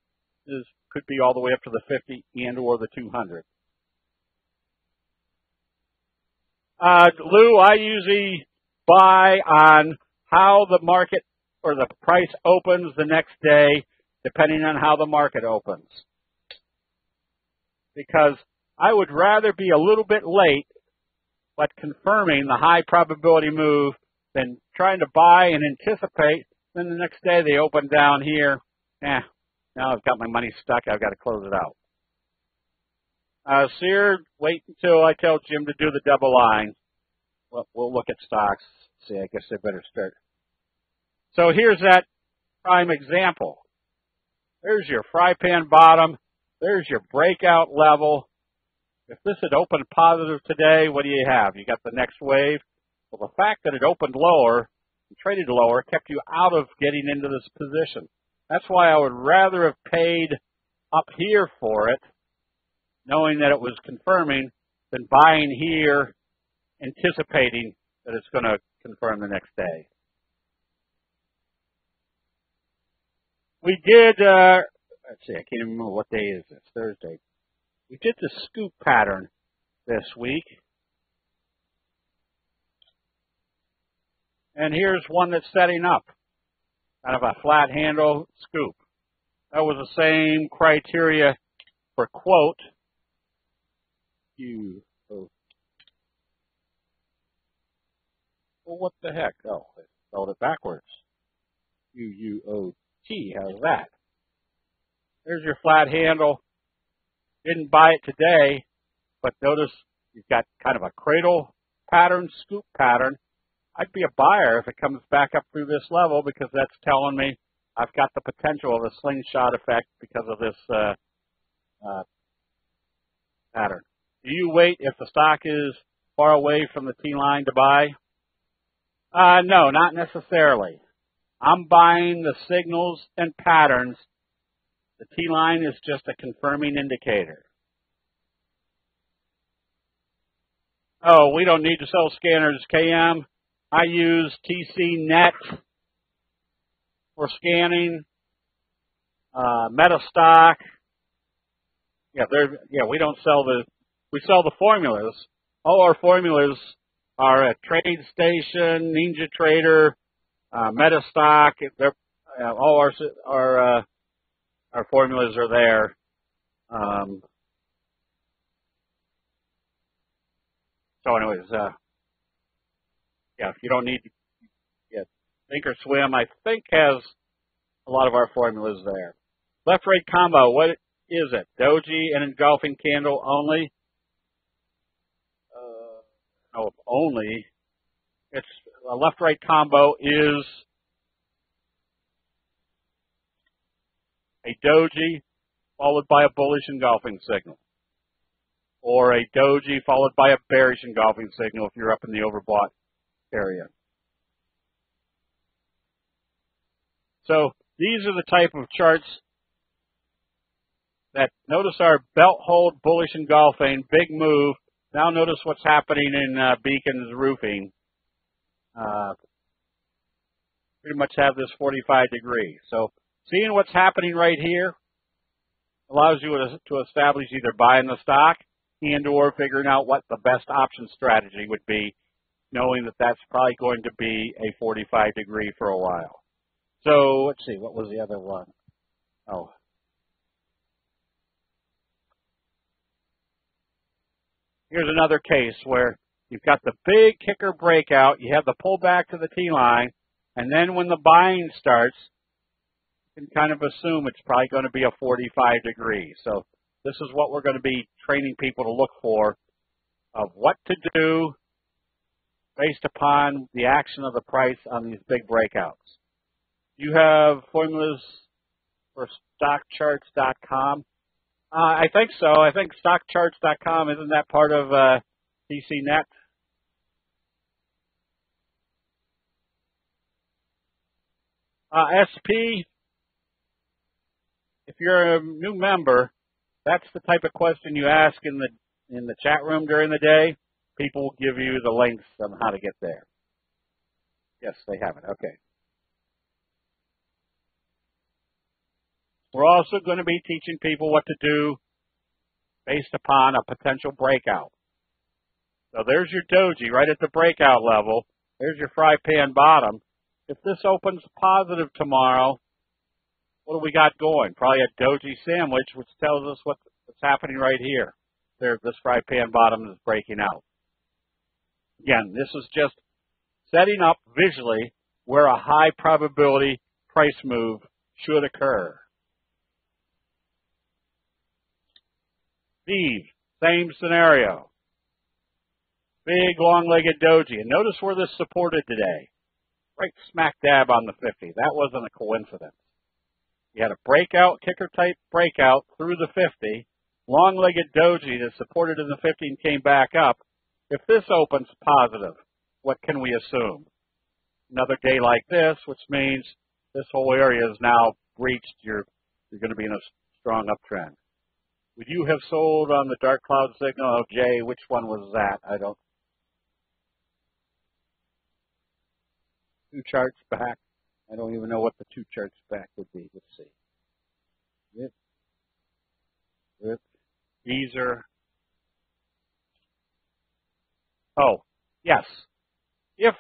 could be all the way up to the 50 and or the 200. Lou, I usually buy on how the market or the price opens the next day, depending on how the market opens. Because I would rather be a little bit late but confirming the high probability move than trying to buy and anticipate. Then the next day they open down here. Now I've got my money stuck. I've got to close it out. Sear, wait until I tell Jim to do the double line. we'll look at stocks. See, I guess I better start. So here's that prime example. There's your fry pan bottom. There's your breakout level. If this had opened positive today, what do you have? You got the next wave. Well, the fact that it opened lower and traded lower kept you out of getting into this position. That's why I would rather have paid up here for it, knowing that it was confirming, than buying here, anticipating that it's going to confirm the next day. We did, let's see, I can't even remember what day is this, Thursday. We did the scoop pattern this week. And here's one that's setting up, kind of a flat handle scoop. That was the same criteria for quote. Well, what the heck? Oh, I spelled it backwards. UUOT, how's that? There's your flat handle. Didn't buy it today, but notice you've got kind of a cradle pattern, scoop pattern. I'd be a buyer if it comes back up through this level because that's telling me I've got the potential of a slingshot effect because of this pattern. Do you wait if the stock is far away from the T-line to buy? No, not necessarily. I'm buying the signals and patterns. The T-line is just a confirming indicator. Oh, we don't need to sell scanners, KM. I use TCNet for scanning, Metastock. We don't sell we sell the formulas. All our formulas are at TradeStation, NinjaTrader, Metastock. All our formulas are there. So anyways, if you don't need to Thinkorswim, I think, has a lot of our formulas there. Left-right combo, what is it? Doji and engulfing candle only? No, only. It's a left-right combo is a doji followed by a bullish engulfing signal, or a doji followed by a bearish engulfing signal if you're up in the overbought area. So these are the type of charts that, notice our belt hold, bullish engulfing, big move. Now notice what's happening in Beacon's roofing. Pretty much have this 45 degree. So seeing what's happening right here allows you to establish either buying the stock and or figuring out what the best option strategy would be, knowing that that's probably going to be a 45 degree for a while. So let's see, what was the other one? Oh. Here's another case where you've got the big kicker breakout, you have the pullback to the T-line, and then when the buying starts, you can kind of assume it's probably going to be a 45 degree. So this is what we're going to be training people to look for, of what to do based upon the action of the price on these big breakouts. You have formulas for stockcharts.com. I think so. I think stockcharts.com, isn't that part of TCNet? SP, if you're a new member, that's the type of question you ask in the chat room during the day. People will give you the links on how to get there. Yes, they have it. Okay. We're also going to be teaching people what to do based upon a potential breakout. So there's your doji right at the breakout level. There's your fry pan bottom. If this opens positive tomorrow, what do we got going? Probably a doji sandwich, which tells us what's happening right here. This fry pan bottom is breaking out. Again, this is just setting up visually where a high probability price move should occur. Steve, same scenario. Big long-legged doji. And notice where this supported today. Right smack dab on the 50. That wasn't a coincidence. You had a breakout, kicker-type breakout through the 50. Long-legged doji that supported in the 50 and came back up. If this opens positive, what can we assume? Another day like this, which means this whole area is now breached. You're going to be in a strong uptrend. Would you have sold on the dark cloud signal? Oh, Jay, which one was that? I don't. 2 charts back. I don't even know what the 2 charts back would be. Let's see. These are. Oh, yes. If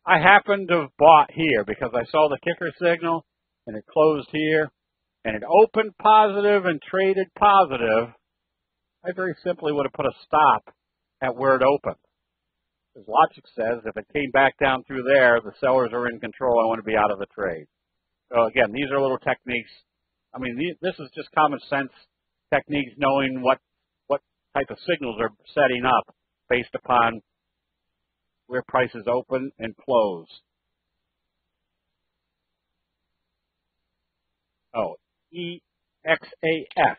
I happened to have bought here because I saw the kicker signal and it closed here and it opened positive and traded positive, I very simply would have put a stop at where it opened. As logic says, if it came back down through there, the sellers are in control. I want to be out of the trade. So again, these are little techniques. I mean, this is just common sense techniques, knowing what type of signals are setting up based upon where prices open and close. Oh, EXAS.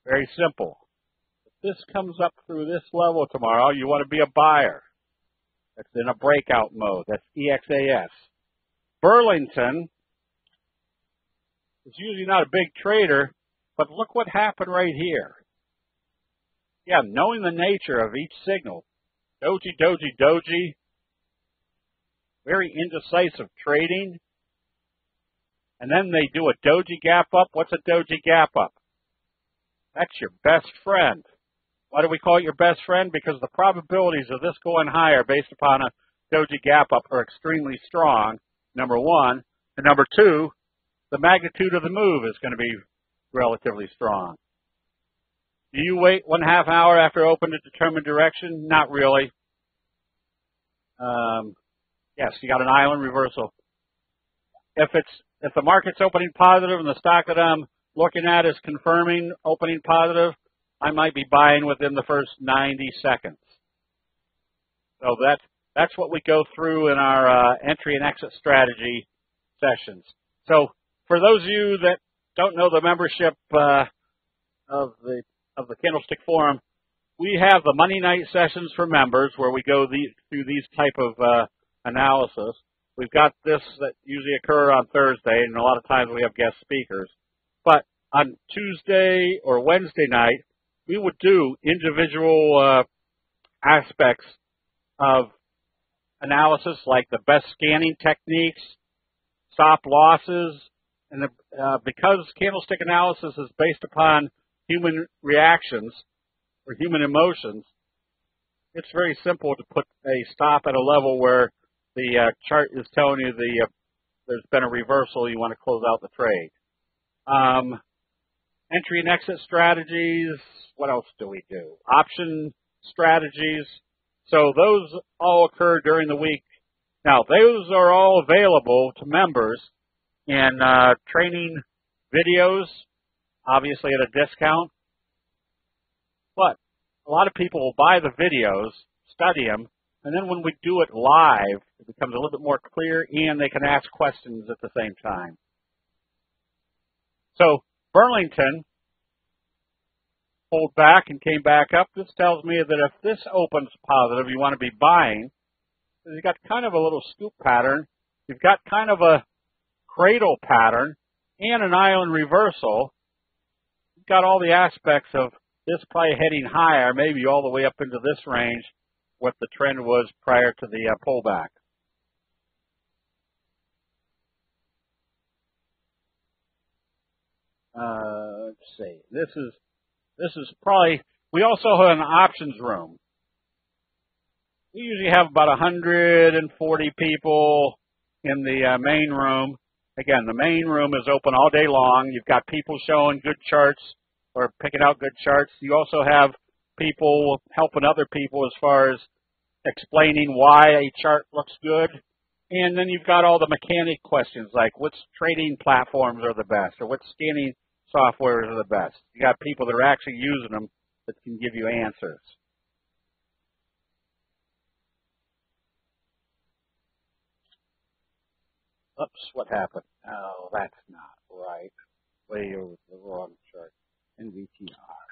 Very simple. If this comes up through this level tomorrow, you want to be a buyer. That's in a breakout mode. That's EXAS. Burlington is usually not a big trader, but look what happened right here. Yeah, knowing the nature of each signal, doji, doji, doji, very indecisive trading, and then they do a doji gap up. What's a doji gap up? That's your best friend. Why do we call it your best friend? Because the probabilities of this going higher based upon a doji gap up are extremely strong, number one. And number two, the magnitude of the move is going to be relatively strong. Do you wait 1/2 hour after open to determine direction? Not really. Yes, you got an island reversal. If the market's opening positive and the stock that I'm looking at is confirming opening positive, I might be buying within the first 90 seconds. So that's what we go through in our entry and exit strategy sessions. So for those of you that don't know the membership of the Candlestick Forum, we have the Monday night sessions for members where we go through these type of analysis. We've got this that usually occur on Thursday, and a lot of times we have guest speakers. But on Tuesday or Wednesday night, we would do individual aspects of analysis, like the best scanning techniques, stop losses, and because candlestick analysis is based upon human reactions or human emotions, it's very simple to put a stop at a level where the chart is telling you there's been a reversal, you want to close out the trade. Entry and exit strategies. What else do we do? Option strategies. So those all occur during the week. Now, those are all available to members in training videos, obviously at a discount. But a lot of people will buy the videos, study them, and then when we do it live, it becomes a little bit more clear, and they can ask questions at the same time. So Burlington pulled back and came back up. This tells me that if this opens positive, you want to be buying. You've got kind of a little scoop pattern. You've got kind of a cradle pattern and an island reversal. You've got all the aspects of this probably heading higher, maybe all the way up into this range, what the trend was prior to the pullback. Let's see. This is probably, we also have an options room. We usually have about 140 people in the main room. Again, the main room is open all day long. You've got people showing good charts or picking out good charts. You also have people helping other people as far as explaining why a chart looks good. And then you've got all the mechanic questions like which trading platforms are the best or which scanning softwares are the best. You got people that are actually using them that can give you answers. Oops, what happened? Oh, that's not right. Way over the wrong chart. NVTR.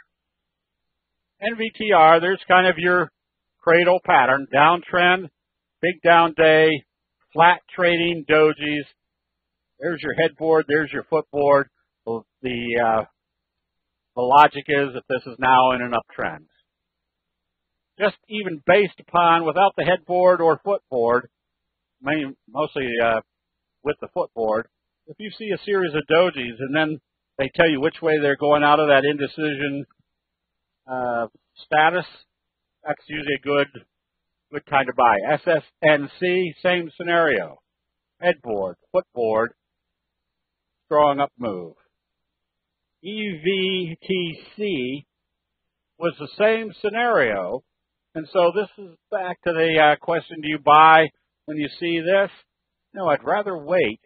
NVTR, there's kind of your cradle pattern. Downtrend, big down day, flat trading, dojis. There's your headboard, there's your footboard. The logic is that this is now in an uptrend. Just even based upon, without the headboard or footboard, mostly with the footboard, if you see a series of dojis and then they tell you which way they're going out of that indecision status, that's usually a good time to buy. SSNC, same scenario. Headboard, footboard, strong up move. EVTC was the same scenario. And so this is back to the question, do you buy when you see this? No, I'd rather wait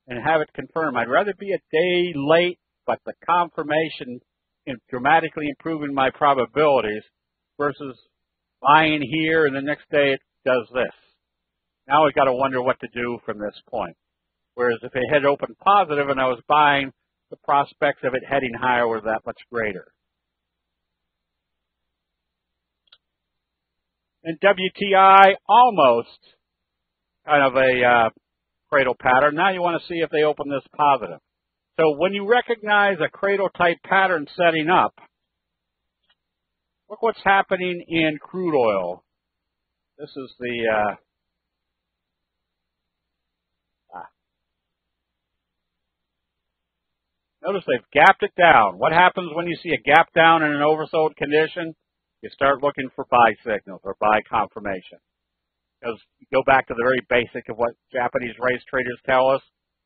and have it confirmed. I'd rather be a day late, but the confirmation in dramatically improving my probabilities versus buying here and the next day it does this. Now we've got to wonder what to do from this point. Whereas if it had opened positive and I was buying, the prospects of it heading higher were that much greater. And WTI, almost kind of a cradle pattern. Now you want to see if they open this positive. So when you recognize a cradle type pattern setting up, look what's happening in crude oil. This is the notice they've gapped it down. What happens when you see a gap down in an oversold condition? You start looking for buy signals or buy confirmation. Because you go back to the very basic of what Japanese race traders tell us.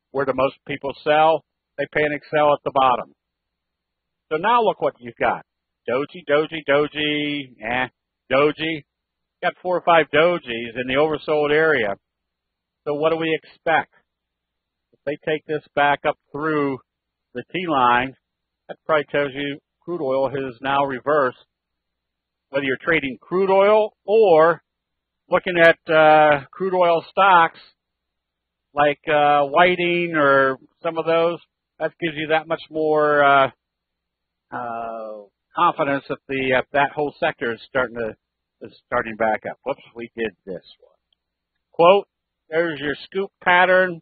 Where do most people sell? They panic sell at the bottom. So now look what you've got. Doji, doji, doji, doji. Got 4 or 5 dojis in the oversold area. So what do we expect? If they take this back up through the T-line, that probably tells you crude oil has now reversed. Whether you're trading crude oil or looking at crude oil stocks like Whiting or some of those, that gives you that much more confidence that that whole sector is starting back up. Whoops, we did this one. Quote, there's your scoop pattern.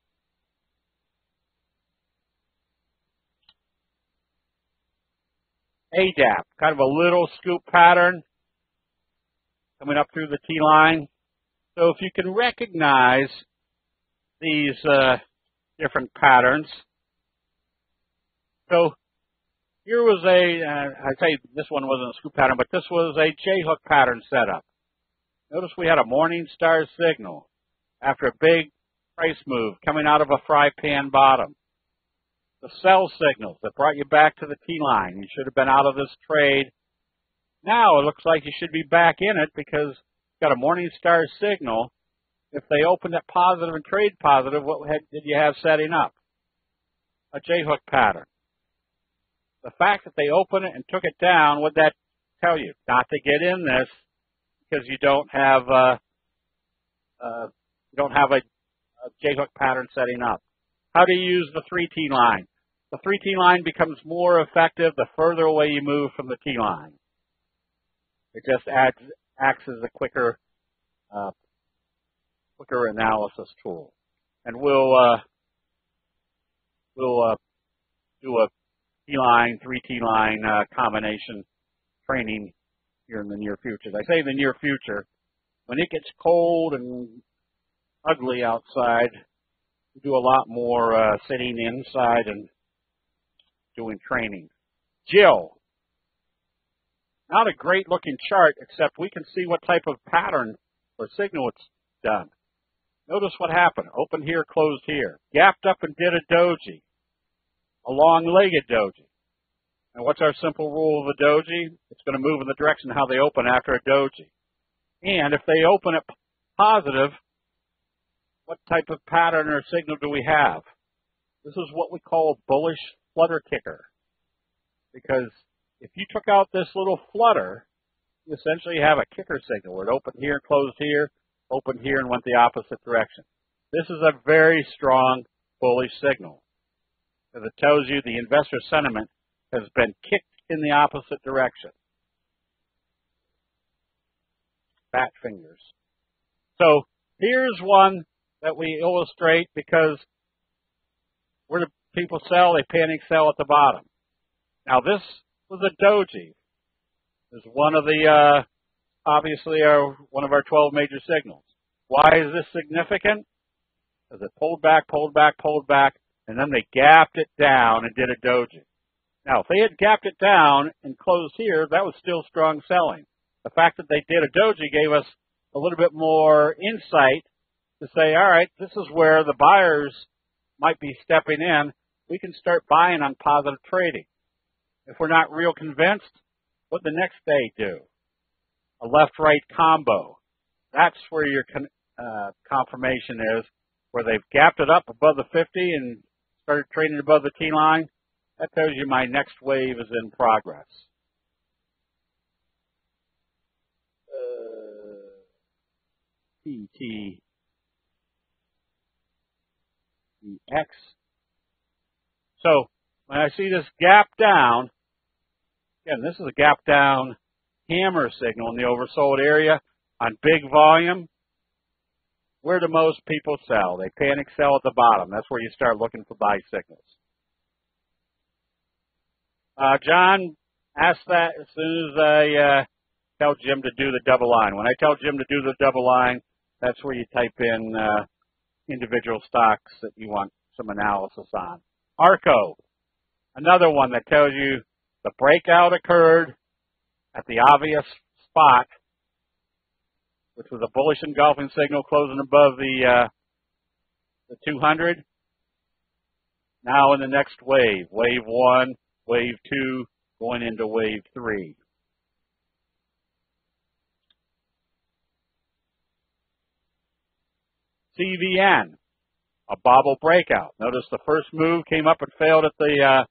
ADAP, kind of a little scoop pattern coming up through the T-line. So if you can recognize these different patterns. So here was I'd say this one wasn't a scoop pattern, but this was a J-hook pattern setup. Notice we had a morning star signal after a big price move coming out of a fry pan bottom. The sell signals that brought you back to the T-line. You should have been out of this trade. Now it looks like you should be back in it because you've got a morning star signal. If they opened it positive and trade positive, what did you have setting up? A J-hook pattern. The fact that they opened it and took it down, what did that tell you? Not to get in this because you don't have a J-hook pattern setting up. How do you use the 3T line? The 3T line becomes more effective the further away you move from the T line. It just acts as a quicker analysis tool. And we'll do a T line, 3T line combination training here in the near future. I say the near future. When it gets cold and ugly outside, we do a lot more sitting inside and doing training. Jill. Not a great looking chart, except we can see what type of pattern or signal it's done. Notice what happened. Opened here, closed here. Gapped up and did a doji. A long-legged doji. And what's our simple rule of a doji? It's going to move in the direction how they open after a doji. And if they open it positive, what type of pattern or signal do we have? This is what we call a bullish flutter kicker. Because if you took out this little flutter, you essentially have a kicker signal where it opened here, closed here, opened here, and went the opposite direction. This is a very strong bullish signal because it tells you the investor sentiment has been kicked in the opposite direction. Fat fingers. So here's one that we illustrate because where do people sell? They panic sell at the bottom. Now this was a doji. It's one of the, obviously one of our 12 major signals. Why is this significant? Because it pulled back, and then they gapped it down and did a doji. Now, if they had gapped it down and closed here, that was still strong selling. The fact that they did a doji gave us a little bit more insight to say, all right, this is where the buyers might be stepping in. We can start buying on positive trading. If we're not real convinced, what the next day do? A left-right combo. That's where your confirmation is, where they've gapped it up above the 50 and started trading above the T-line. That tells you my next wave is in progress. PTEX. So when I see this gap down, again, this is a gap down hammer signal in the oversold area on big volume. Where do most people sell? They panic sell at the bottom. That's where you start looking for buy signals. John asked that as soon as I tell Jim to do the double line. When I tell Jim to do the double line, that's where you type in individual stocks that you want some analysis on. Arco, another one that tells you the breakout occurred at the obvious spot, which was a bullish engulfing signal closing above the 200. Now in the next wave, wave 1, wave 2, going into wave 3. CVN, a bobble breakout. Notice the first move came up and failed at the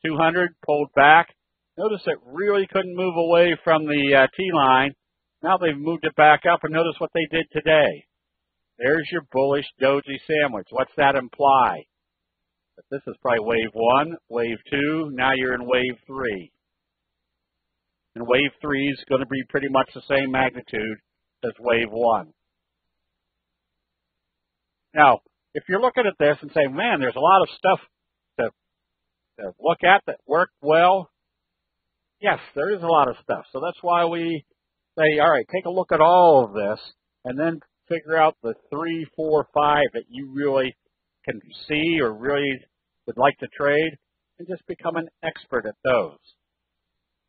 200, pulled back. Notice it really couldn't move away from the T-line. Now they've moved it back up, and notice what they did today. There's your bullish doji sandwich. What's that imply? That this is probably wave 1, wave 2, now you're in wave 3. And wave 3 is going to be pretty much the same magnitude as wave 1. Now, if you're looking at this and saying, man, there's a lot of stuff to look at that worked well, yes, there is a lot of stuff. So that's why we say, all right, take a look at all of this and then figure out the 3, 4, 5 that you really can see or really would like to trade and just become an expert at those.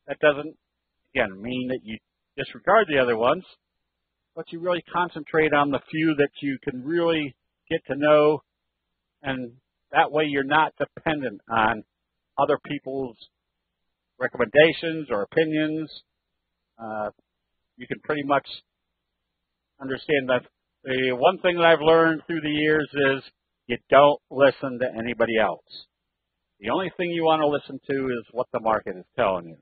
That doesn't, again, mean that you disregard the other ones, but you really concentrate on the few that you can really get to know, and that way you're not dependent on other people's recommendations or opinions. You can pretty much understand that the one thing that I've learned through the years is you don't listen to anybody else. The only thing you want to listen to is what the market is telling you.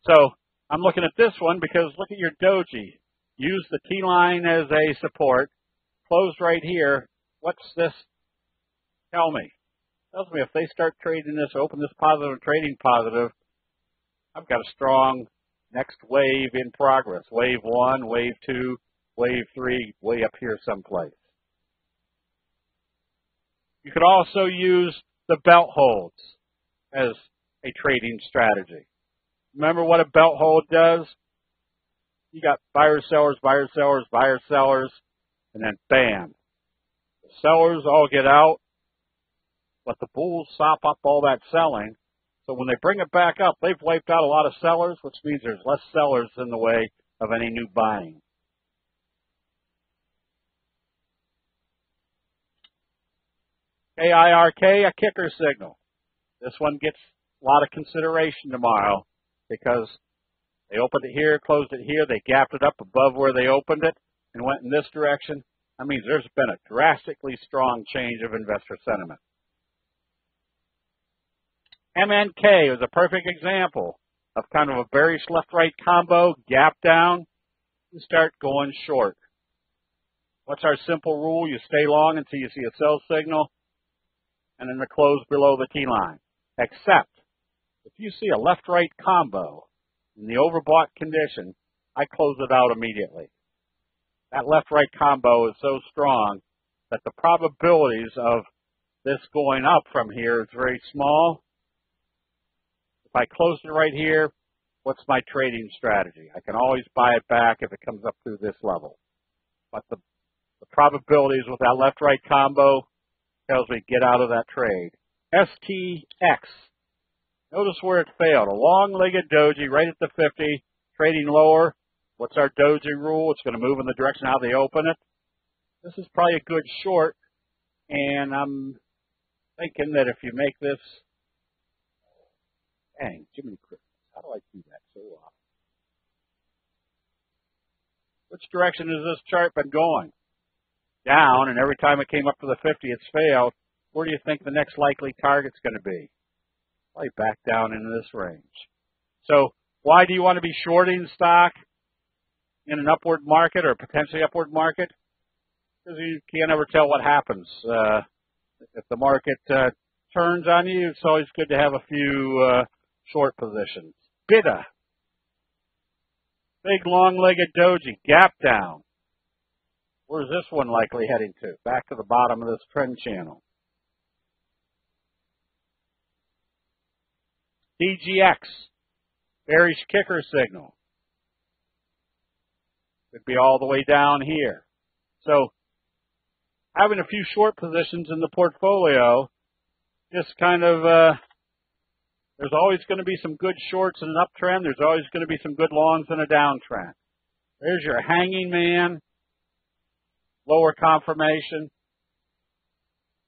So I'm looking at this one because look at your doji. Use the T-line as a support. Closed right here. What's this tell me? It tells me if they start trading this, open this positive, trading positive, I've got a strong next wave in progress. Wave 1, wave 2, wave 3, way up here someplace. You could also use the belt holds as a trading strategy. Remember what a belt hold does? You got buyers, sellers, buyers, sellers, buyers, sellers, and then bam. The sellers all get out, but the bulls sop up all that selling. So when they bring it back up, they've wiped out a lot of sellers, which means there's less sellers in the way of any new buying. KIRK, a kicker signal. This one gets a lot of consideration tomorrow because they opened it here, closed it here, they gapped it up above where they opened it and went in this direction. That means there's been a drastically strong change of investor sentiment. MNK was a perfect example of kind of a bearish left-right combo, gap down, and start going short. What's our simple rule? You stay long until you see a sell signal and then the close below the T line. Except if you see a left-right combo in the overbought condition, I close it out immediately. That left-right combo is so strong that the probabilities of this going up from here is very small. If I close it right here, what's my trading strategy? I can always buy it back if it comes up through this level. But the probabilities with that left-right combo tells me get out of that trade. STX. Notice where it failed. A long-legged doji right at the 50, trading lower. What's our doji rule? It's going to move in the direction how they open it. This is probably a good short, and I'm thinking that if you make this, dang, Jiminy Christmas, how do I do that so often? Which direction has this chart been going? Down, and every time it came up to the 50, it's failed. Where do you think the next likely target's going to be? Probably back down into this range. So why do you want to be shorting stock in an upward market or potentially upward market? Because you can't ever tell what happens. If the market turns on you, it's always good to have a few short positions. Bida. Big long-legged doji. Gap down. Where's this one likely heading to? Back to the bottom of this trend channel. DGX. Bearish kicker signal. Could be all the way down here. So having a few short positions in the portfolio, just kind of, there's always going to be some good shorts in an uptrend. There's always going to be some good longs in a downtrend. There's your hanging man, lower confirmation.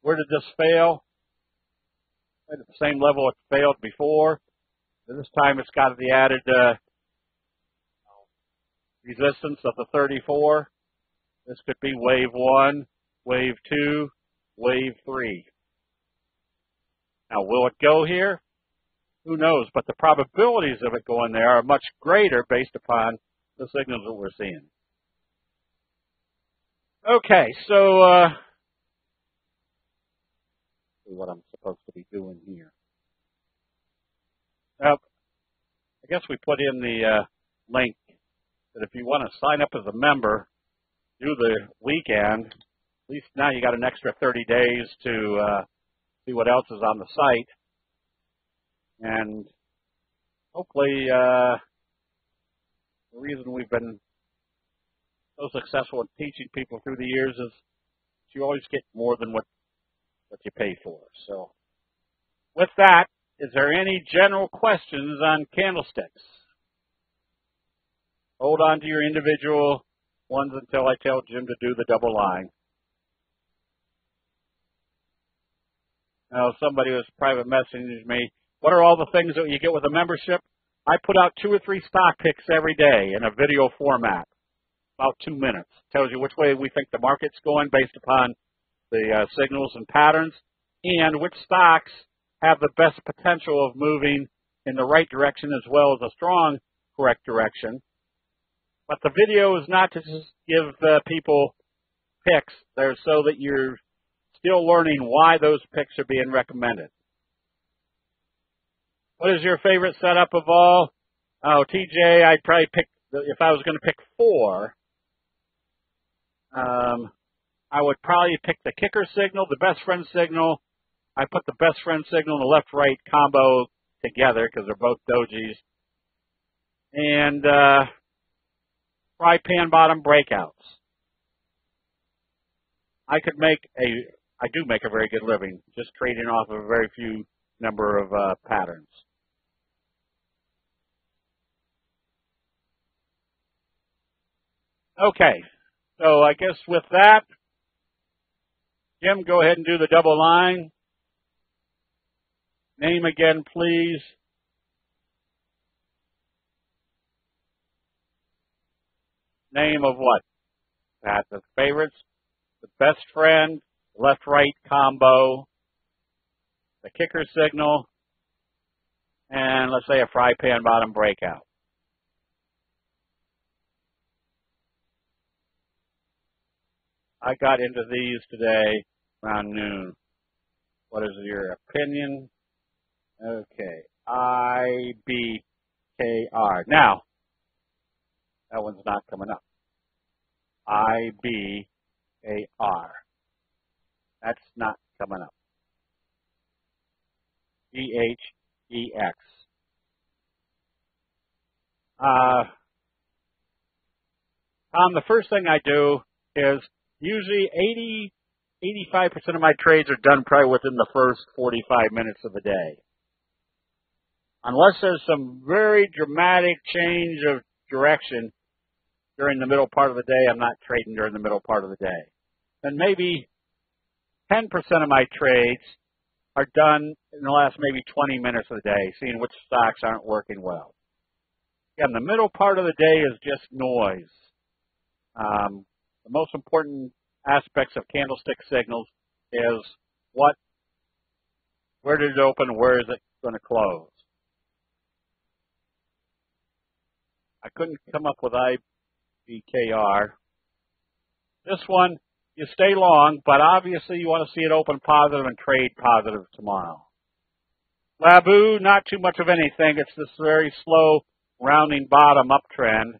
Where did this fail? At the same level it failed before. This time it's got the added resistance of the 34. This could be wave 1, wave 2, wave 3. Now, will it go here? Who knows? But the probabilities of it going there are much greater based upon the signals that we're seeing. Okay, so see what I'm supposed to be doing here. Now, I guess we put in the link that if you want to sign up as a member, do the weekend. At least now you got an extra 30 days to see what else is on the site. And hopefully the reason we've been so successful in teaching people through the years is you always get more than what you pay for. So with that, is there any general questions on candlesticks? Hold on to your individual ones until I tell Jim to do the double line. Now, somebody was private messaging me. What are all the things that you get with a membership? I put out 2 or 3 stock picks every day in a video format, about 2 minutes. Tells you which way we think the market's going based upon the signals and patterns, and which stocks have the best potential of moving in the right direction as well as a strong correct direction. But the video is not to just give people picks. They're so that you're still learning why those picks are being recommended. What is your favorite setup of all? Oh, TJ, I'd probably pick, if I was going to pick 4, I would probably pick the kicker signal, the best friend signal. I put the best friend signal and the left-right combo together because they're both dojis. And fry pan bottom breakouts. I do make a very good living just trading off of a very few number of patterns. Okay, so I guess with that, Jim, go ahead and do the double line. Name again, please. Name of what? Pat, the favorites, the best friend, left-right combo, the kicker signal, and let's say a fry pan bottom breakout. I got into these today around noon. What is your opinion? Okay. IBKR. Now, that one's not coming up. IBKR. That's not coming up. GHEX. The first thing I do is usually 85% of my trades are done probably within the first 45 minutes of the day. Unless there's some very dramatic change of direction during the middle part of the day, I'm not trading during the middle part of the day. And maybe 10% of my trades are done in the last maybe 20 minutes of the day, seeing which stocks aren't working well. Again, the middle part of the day is just noise. The most important aspects of candlestick signals is where did it open, where is it going to close. I couldn't come up with IBKR. This one, you stay long, but obviously you want to see it open positive and trade positive tomorrow. Labu, not too much of anything. It's this very slow rounding bottom uptrend.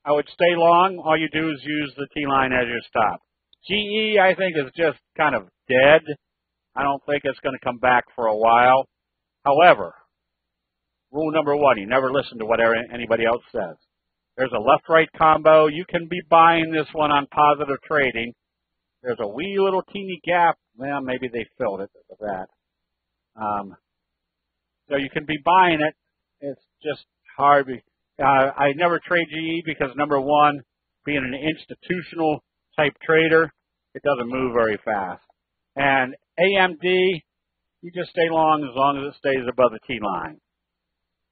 I would stay long. All you do is use the T-line as your stop. GE, I think, is just kind of dead. I don't think it's going to come back for a while. However, rule number one, you never listen to what anybody else says. There's a left-right combo. You can be buying this one on positive trading. There's a wee little teeny gap. Well, maybe they filled it with that. So you can be buying it. It's just hard. I never trade GE because, number one, being an institutional type trader, it doesn't move very fast. And AMD, you just stay long as it stays above the T line.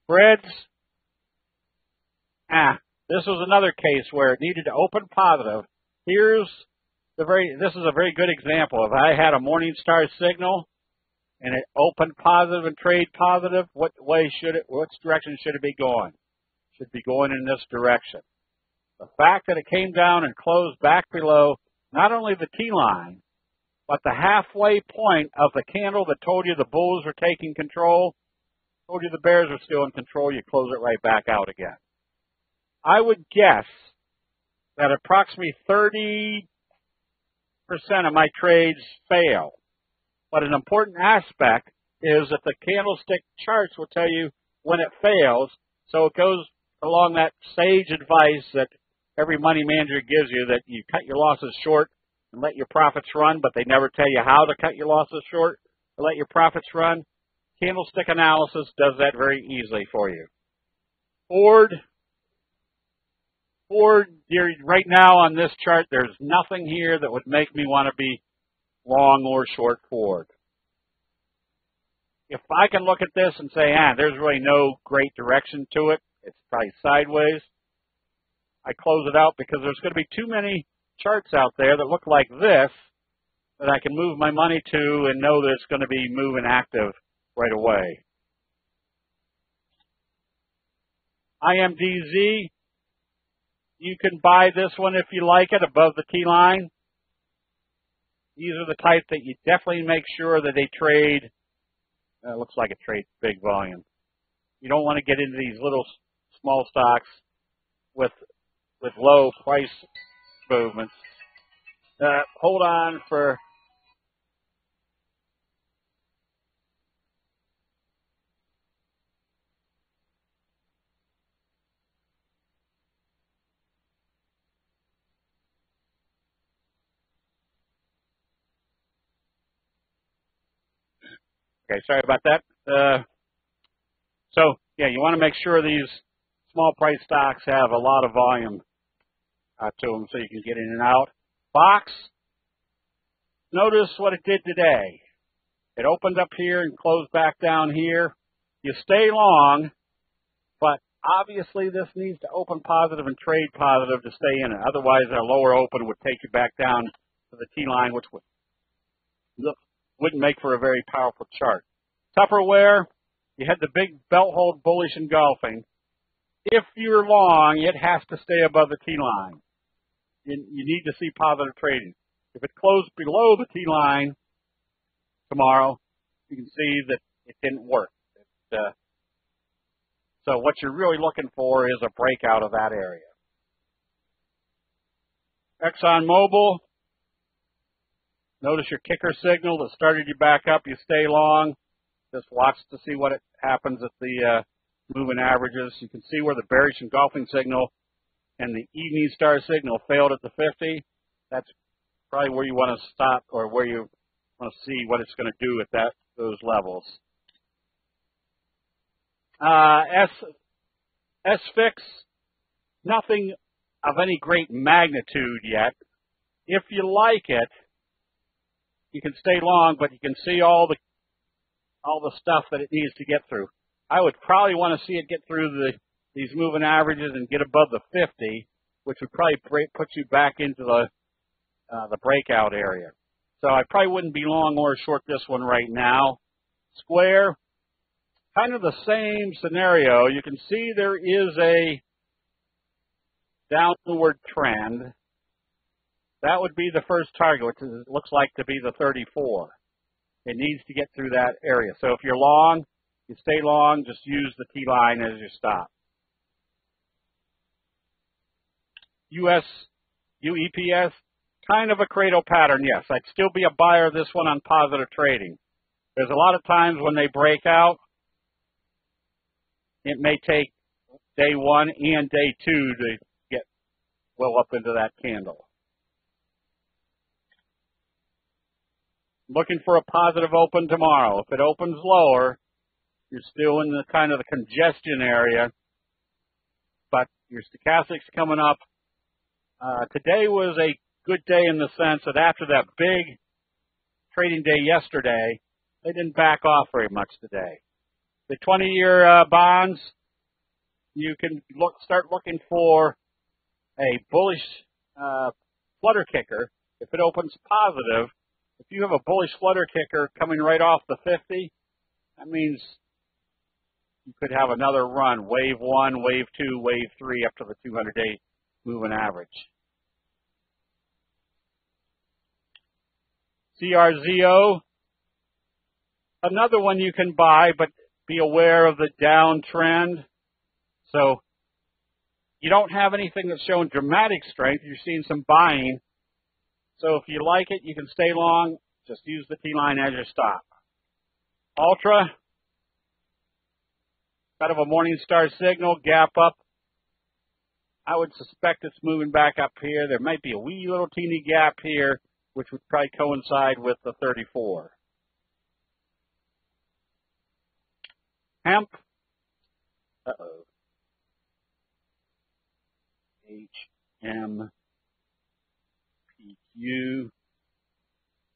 Breads, this was another case where it needed to open positive. This is a very good example. If I had a Morningstar signal and it opened positive and trade positive, which direction should it be going? Should be going in this direction. The fact that it came down and closed back below not only the T line, but the halfway point of the candle that told you the bulls were taking control, told you the bears were still in control, you close it right back out again. I would guess that approximately 30% of my trades fail. But an important aspect is that the candlestick charts will tell you when it fails, so it goes along that sage advice that every money manager gives you, that you cut your losses short and let your profits run, but they never tell you how to cut your losses short or let your profits run. Candlestick analysis does that very easily for you. Ford, right now on this chart, there's nothing here that would make me want to be long or short Ford. If I can look at this and say, there's really no great direction to it, it's probably sideways, I close it out because there's going to be too many charts out there that look like this that I can move my money to and know that it's going to be moving active right away. IMDZ, you can buy this one if you like it above the T line. These are the type that you definitely make sure that they trade. It looks like it trades big volume. You don't want to get into these little small stocks with low price movements. Hold on for. Okay, sorry about that. You want to make sure these small price stocks have a lot of volume to them so you can get in and out. Box, notice what it did today. It opened up here and closed back down here. You stay long, but obviously this needs to open positive and trade positive to stay in it. Otherwise, a lower open would take you back down to the T line, which wouldn't make for a very powerful chart. Tupperware, you had the big belt hold bullish engulfing. if you're long, it has to stay above the T line. You need to see positive trading. If it closed below the T line tomorrow, you can see that it didn't work. So what you're really looking for is a breakout of that area. ExxonMobil, notice your kicker signal that started you back up. You stay long. Just watch to see what happens at the moving averages. You can see where the bearish engulfing signal and the evening star signal failed at the 50. That's probably where you want to stop, or where you want to see what it's going to do at those levels. SFIX, nothing of any great magnitude yet. If you like it, you can stay long, but you can see all the stuff that it needs to get through. I would probably want to see it get through these moving averages and get above the 50, which would probably put you back into the breakout area. So I probably wouldn't be long or short this one right now. Square, kind of the same scenario. You can see there is a downward trend. That would be the first target, which looks like to be the 34. It needs to get through that area. So if you're long, you stay long, just use the T line as your stop. UEPS, kind of a cradle pattern, yes. I'd still be a buyer of this one on positive trading. There's a lot of times when they break out, it may take day one and day two to get well up into that candle. Looking for a positive open tomorrow. If it opens lower, you're still in the kind of the congestion area, but your stochastics coming up. Today was a good day in the sense that after that big trading day yesterday, they didn't back off very much today. The 20-year bonds, you can start looking for a bullish flutter kicker. If it opens positive, if you have a bullish flutter kicker coming right off the 50, that means you could have another run, wave 1, wave 2, wave 3, up to the 200-day moving average. CRZO, another one you can buy, but be aware of the downtrend. So you don't have anything that's showing dramatic strength. You're seeing some buying. So if you like it, you can stay long. Just use the T-line as your stop. Ultra, kind of a morning star signal, gap up. I would suspect it's moving back up here. There might be a wee little teeny gap here, which would probably coincide with the 34. Hemp. HMPQ.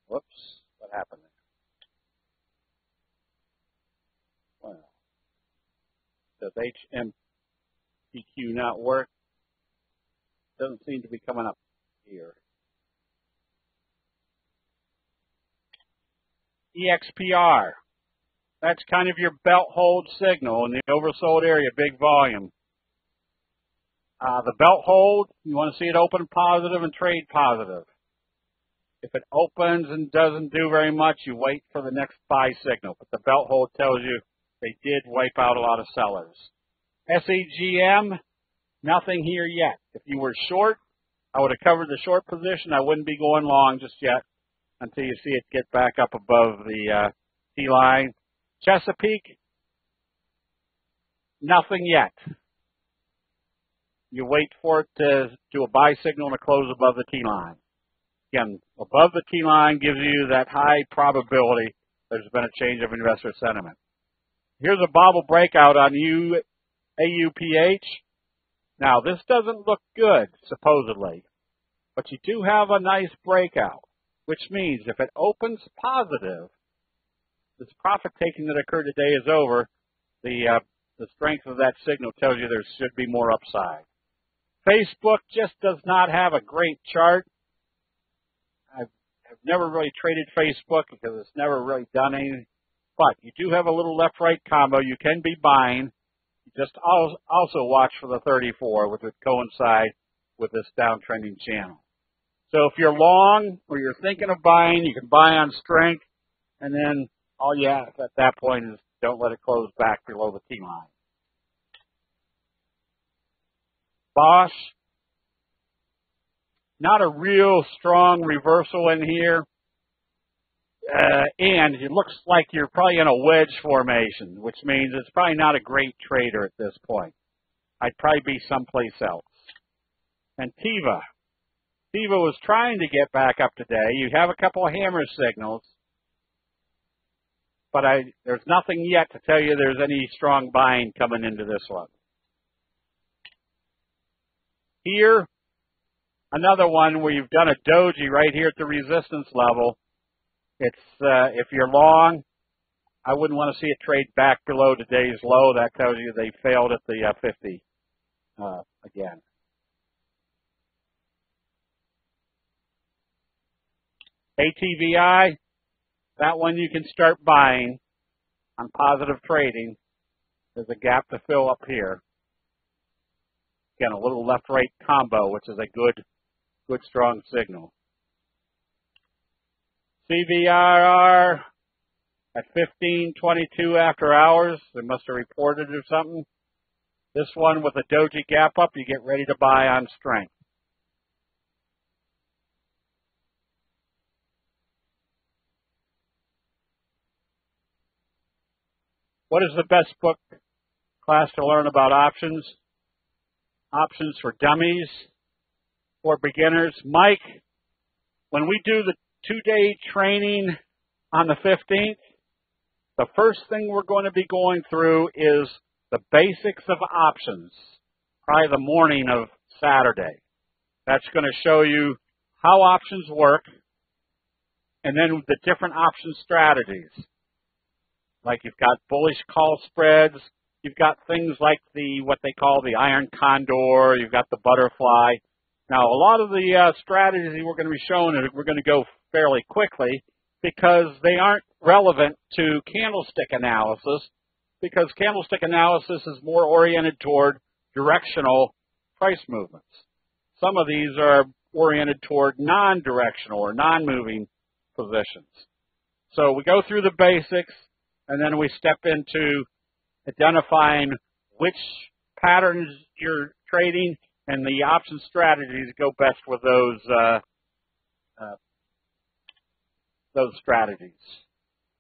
Whoops, what happened there? Well, does HMPQ not work? Doesn't seem to be coming up here. EXPR. That's kind of your belt hold signal in the oversold area, big volume. The belt hold, you want to see it open positive and trade positive. If it opens and doesn't do very much, you wait for the next buy signal. But the belt hold tells you they did wipe out a lot of sellers. SEGM, nothing here yet. If you were short, I would have covered the short position. I wouldn't be going long just yet until you see it get back up above the T-line. Chesapeake, nothing yet. You wait for it to do a buy signal and a close above the T-line. Again, above the T-line gives you that high probability there's been a change of investor sentiment. Here's a bobble breakout on AUPH. Now, this doesn't look good, supposedly, but you do have a nice breakout, which means if it opens positive, this profit taking that occurred today is over. The strength of that signal tells you there should be more upside. Facebook just does not have a great chart. I've never really traded Facebook because it's never really done anything. But you do have a little left-right combo. You can be buying. Just also watch for the 34, which would coincide with this downtrending channel. So if you're long or you're thinking of buying, you can buy on strength, and then all you have at that point is don't let it close back below the T line. Bosch, not a real strong reversal in here. And it looks like you're probably in a wedge formation, which means it's probably not a great trader at this point. I'd probably be someplace else. And Teva. Teva was trying to get back up today. You have a couple of hammer signals, but there's nothing yet to tell you there's any strong buying coming into this one. Here, another one where you've done a doji right here at the resistance level. It's if you're long, I wouldn't want to see it trade back below today's low. That tells you they failed at the 50 again. ATVI, that one you can start buying on positive trading. There's a gap to fill up here. Again, a little left-right combo, which is a good strong signal. CVRR at 15:22 after hours. They must have reported or something. This one with a doji gap up, you get ready to buy on strength. What is the best book class to learn about options? Options for dummies or beginners. Mike, when we do the 2-day training on the 15th, the first thing we're going to be going through is the basics of options, probably the morning of Saturday. That's going to show you how options work and then the different option strategies. Like you've got bullish call spreads, you've got things like what they call the iron condor, you've got the butterfly. Now, a lot of the strategies we're going to be showing, we're going to go fairly quickly because they aren't relevant to candlestick analysis, because candlestick analysis is more oriented toward directional price movements. Some of these are oriented toward non-directional or non-moving positions. So we go through the basics, and then we step into identifying which patterns you're trading and the option strategies go best with those strategies.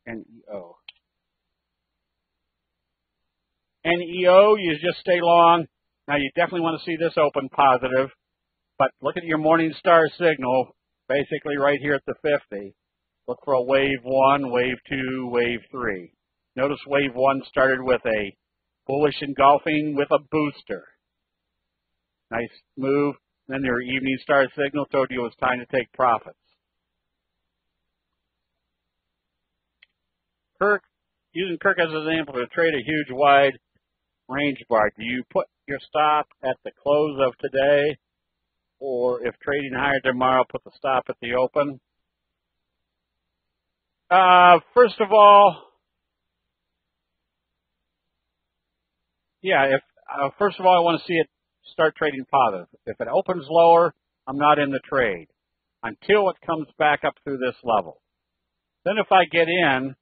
NEO. NEO, you just stay long. Now, you definitely want to see this open positive, but look at your morning star signal, basically right here at the 50. Look for a wave 1, wave 2, wave 3. Notice wave 1 started with a bullish engulfing with a booster. Nice move. Then your evening star signal told you it was time to take profits. Using Kirk as an example to trade a huge wide range bar, do you put your stop at the close of today, or if trading higher tomorrow, put the stop at the open? First of all, first of all, I want to see it start trading positive. If it opens lower, I'm not in the trade until it comes back up through this level. Then if I get in,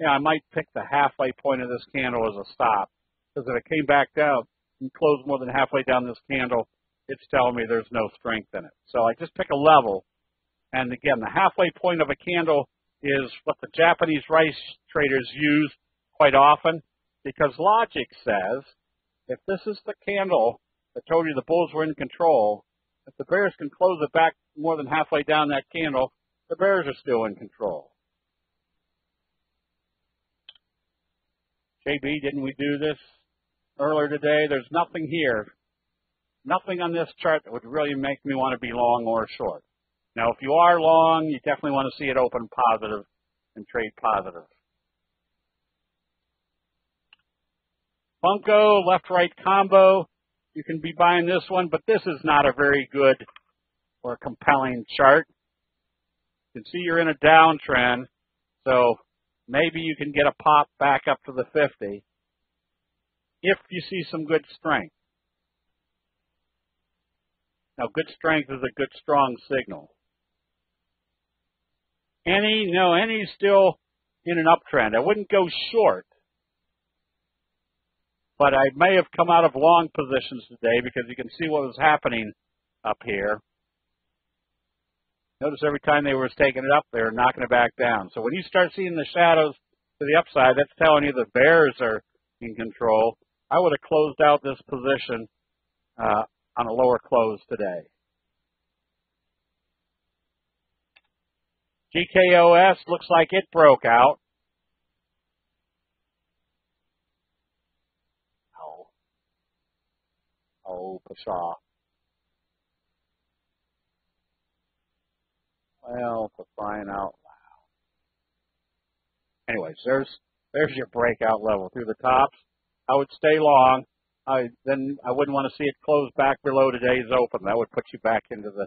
I might pick the halfway point of this candle as a stop, because if it came back down and closed more than halfway down this candle, it's telling me there's no strength in it. So I just pick a level, and again, the halfway point of a candle is what the Japanese rice traders use quite often, because logic says if this is the candle that told you the bulls were in control, if the bears can close it back more than halfway down that candle, the bears are still in control. JB, didn't we do this earlier today? There's nothing here, nothing on this chart that would really make me want to be long or short. Now, if you are long, you definitely want to see it open positive and trade positive. Bunko, left-right combo. You can be buying this one, but this is not a very good or compelling chart. You can see you're in a downtrend, so maybe you can get a pop back up to the 50. if you see some good strength. Now, good strength is a good, strong signal. Any's still in an uptrend. I wouldn't go short, but I may have come out of long positions today because you can see what was happening up here. Notice every time they were taking it up, they were knocking it back down. So when you start seeing the shadows to the upside, that's telling you the bears are in control. I would have closed out this position on a lower close today. GKOS looks like it broke out. Oh, pshaw. Well, for crying out loud. Anyways, there's your breakout level through the tops. I would stay long. Then I wouldn't want to see it close back below today's open. That would put you back into the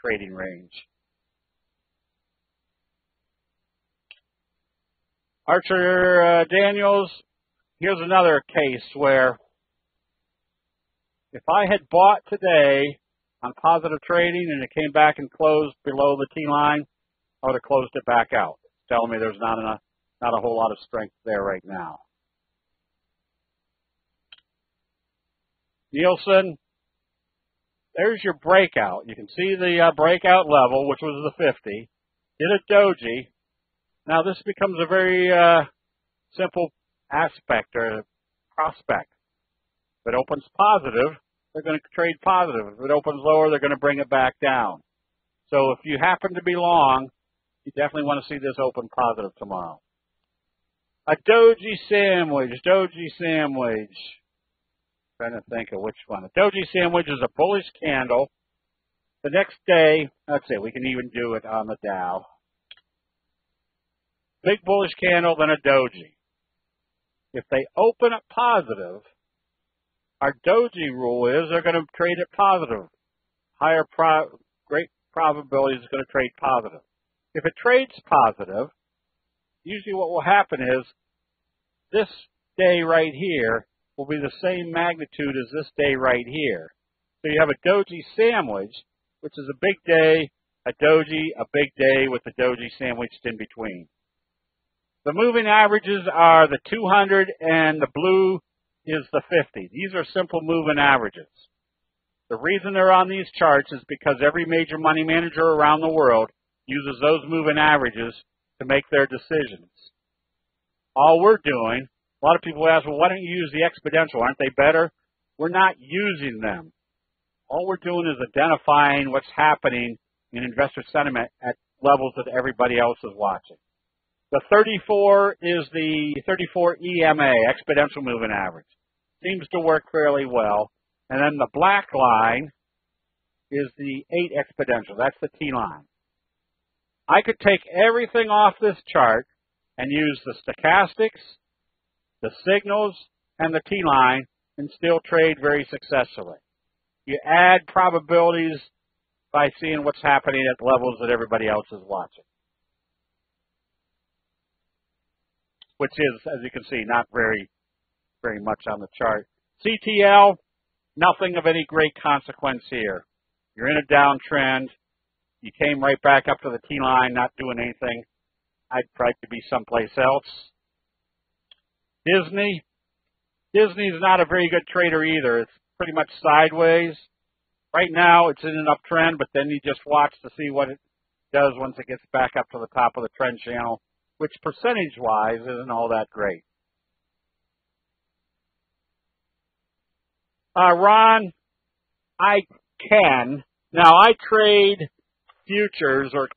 trading range. Archer Daniels, here's another case where if I had bought today on positive trading and it came back and closed below the T line, I would have closed it back out. It's telling me there's not a whole lot of strength there right now. Nielsen, there's your breakout. You can see the breakout level, which was the 50. Did a doji. Now this becomes a very simple aspect or prospect. If it opens positive, they're going to trade positive. If it opens lower, they're going to bring it back down. So if you happen to be long, you definitely want to see this open positive tomorrow. A doji sandwich. Trying to think of which one. A doji sandwich is a bullish candle. The next day, let's see, we can even do it on the Dow. Big bullish candle, then a doji. If they open it positive, our doji rule is they're going to trade it positive. Great probability it's going to trade positive. If it trades positive, usually what will happen is this day right here will be the same magnitude as this day right here. So you have a doji sandwich, which is a big day, a doji, a big day with the doji sandwiched in between. The moving averages are the 200 and the blue is the 50. These are simple moving averages. The reason they're on these charts is because every major money manager around the world uses those moving averages to make their decisions. All we're doing, a lot of people ask, well, why don't you use the exponential? Aren't they better? We're not using them. All we're doing is identifying what's happening in investor sentiment at levels that everybody else is watching. The 34 is the 34 EMA, exponential moving average. Seems to work fairly well. And then the black line is the 8 exponential. That's the T line. I could take everything off this chart and use the stochastics, the signals, and the T line and still trade very successfully. You add probabilities by seeing what's happening at levels that everybody else is watching. Which is, as you can see, not very much on the chart. CTL, nothing of any great consequence here. You're in a downtrend. You came right back up to the T line, not doing anything. I'd probably be someplace else. Disney's not a very good trader either. It's pretty much sideways. Right now, it's in an uptrend, but then you just watch to see what it does once it gets back up to the top of the trend channel, which percentage-wise isn't all that great. Ron, I can. Now, I trade futures or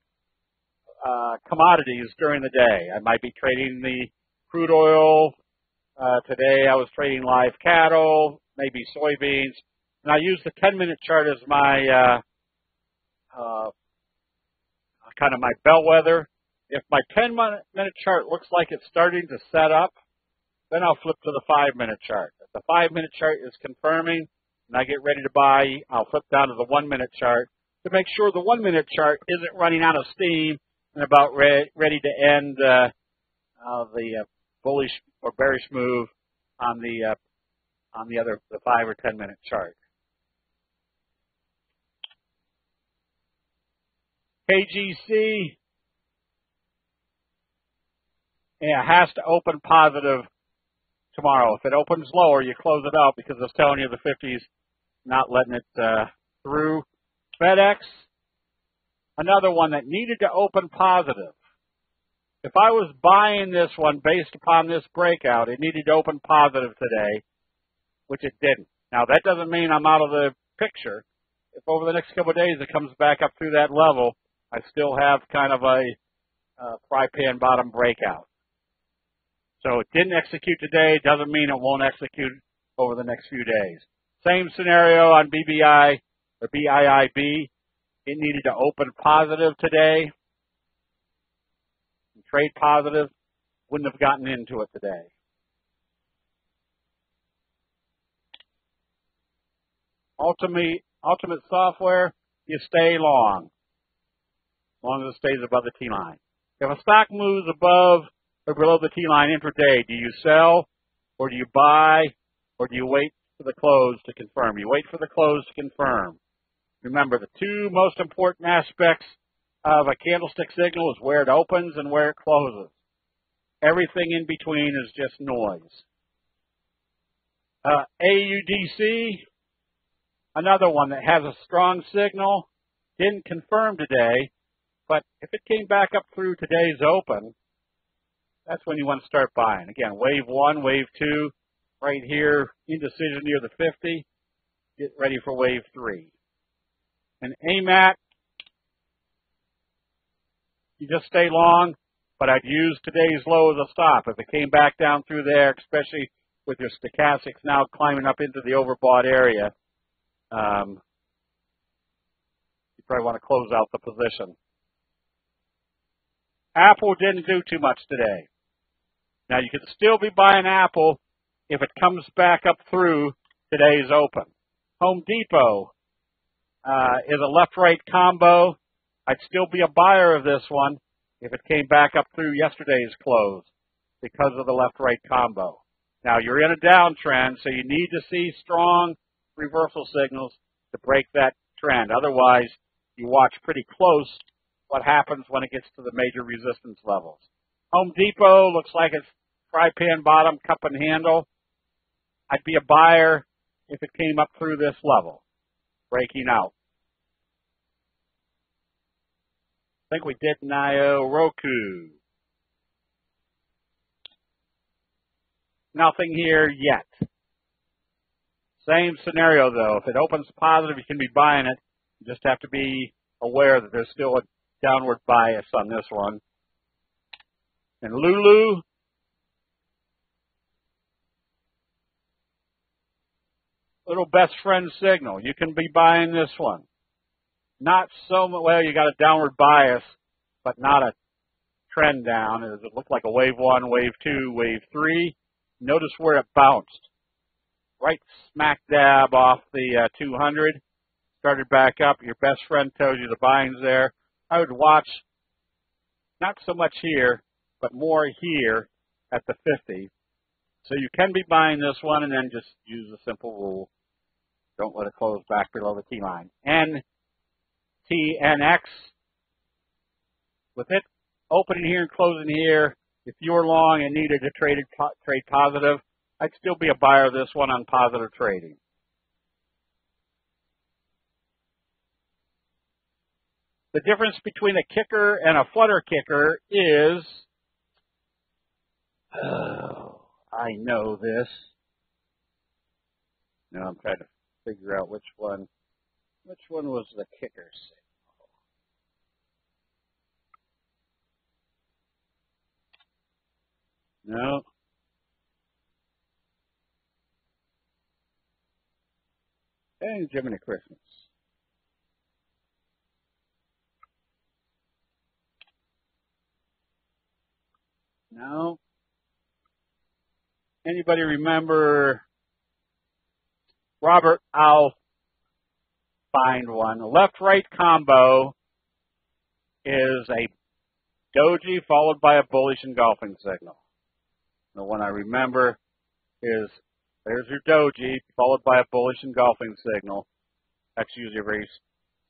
commodities during the day. I might be trading the crude oil. Today I was trading live cattle, maybe soybeans. And I use the 10-minute chart as my kind of my bellwether. If my 10-minute chart looks like it's starting to set up, then I'll flip to the 5-minute chart. If the 5-minute chart is confirming and I get ready to buy, I'll flip down to the 1-minute chart to make sure the 1-minute chart isn't running out of steam and about ready to end the bullish or bearish move on the other, the 5 or 10 minute chart. KGC, yeah, has to open positive tomorrow. If it opens lower, you close it out because it's telling you the 50's not letting it through. FedEx, another one that needed to open positive. If I was buying this one based upon this breakout, it needed to open positive today, which it didn't. Now, that doesn't mean I'm out of the picture. If over the next couple of days it comes back up through that level, I still have kind of a fry pan bottom breakout. So it didn't execute today. Doesn't mean it won't execute over the next few days. Same scenario on BBI or BIIB. It needed to open positive today. Trade positive. Wouldn't have gotten into it today. Ultimate Software, you stay long. As long as it stays above the T-line. If a stock moves above or below the T-line intraday, do you sell or do you buy or do you wait for the close to confirm? You wait for the close to confirm. Remember, the two most important aspects of a candlestick signal is where it opens and where it closes. Everything in between is just noise. AUDC, another one that has a strong signal, didn't confirm today, but if it came back up through today's open, that's when you want to start buying. Again, wave 1, wave 2, right here, indecision near the 50. Get ready for wave 3. And AMAT, you just stay long, but I'd use today's low as a stop. If it came back down through there, especially with your stochastics now climbing up into the overbought area, you probably want to close out the position. Apple didn't do too much today. Now, you could still be buying Apple if it comes back up through today's open. Home Depot is a left-right combo. I'd still be a buyer of this one if it came back up through yesterday's close because of the left-right combo. Now, you're in a downtrend, so you need to see strong reversal signals to break that trend. Otherwise, you watch pretty close what happens when it gets to the major resistance levels. Home Depot looks like it's fry pan bottom, cup and handle. I'd be a buyer if it came up through this level, breaking out. I think we did Nio Roku. Nothing here yet. Same scenario though. If it opens positive, you can be buying it. You just have to be aware that there's still a downward bias on this one. And Lulu, little best friend signal. You can be buying this one. Not so much, well, you got a downward bias, but not a trend down. It looked like a wave 1, wave 2, wave 3. Notice where it bounced. Right smack dab off the 200. Started back up. Your best friend tells you the buying's there. I would watch not so much here, but more here at the 50. So you can be buying this one and then just use a simple rule. Don't let it close back below the T line. TNX, with it opening here and closing here, if you're long and needed to trade positive, I'd still be a buyer of this one on positive trading. The difference between a kicker and a flutter kicker is, oh, I know this. Now I'm trying to figure out which one was the kicker signal. No. And Jiminy Christmas. No. Anybody remember Robert? I'll find one. A left-right combo is a doji followed by a bullish engulfing signal. The one I remember is there's your doji followed by a bullish engulfing signal. That's usually very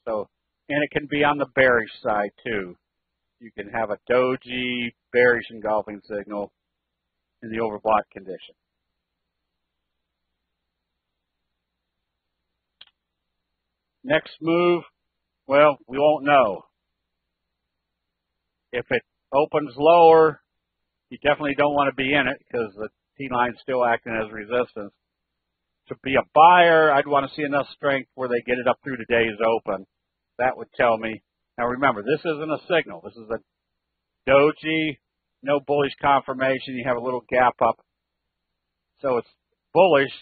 so, and it can be on the bearish side too. You can have a doji bearish engulfing signal in the overbought condition. Next move, well, we won't know. If it opens lower, you definitely don't want to be in it because the T-line's still acting as resistance. To be a buyer, I'd want to see enough strength where they get it up through today's open. That would tell me. Now remember, this isn't a signal. This is a doji, no bullish confirmation. You have a little gap up. So it's bullish.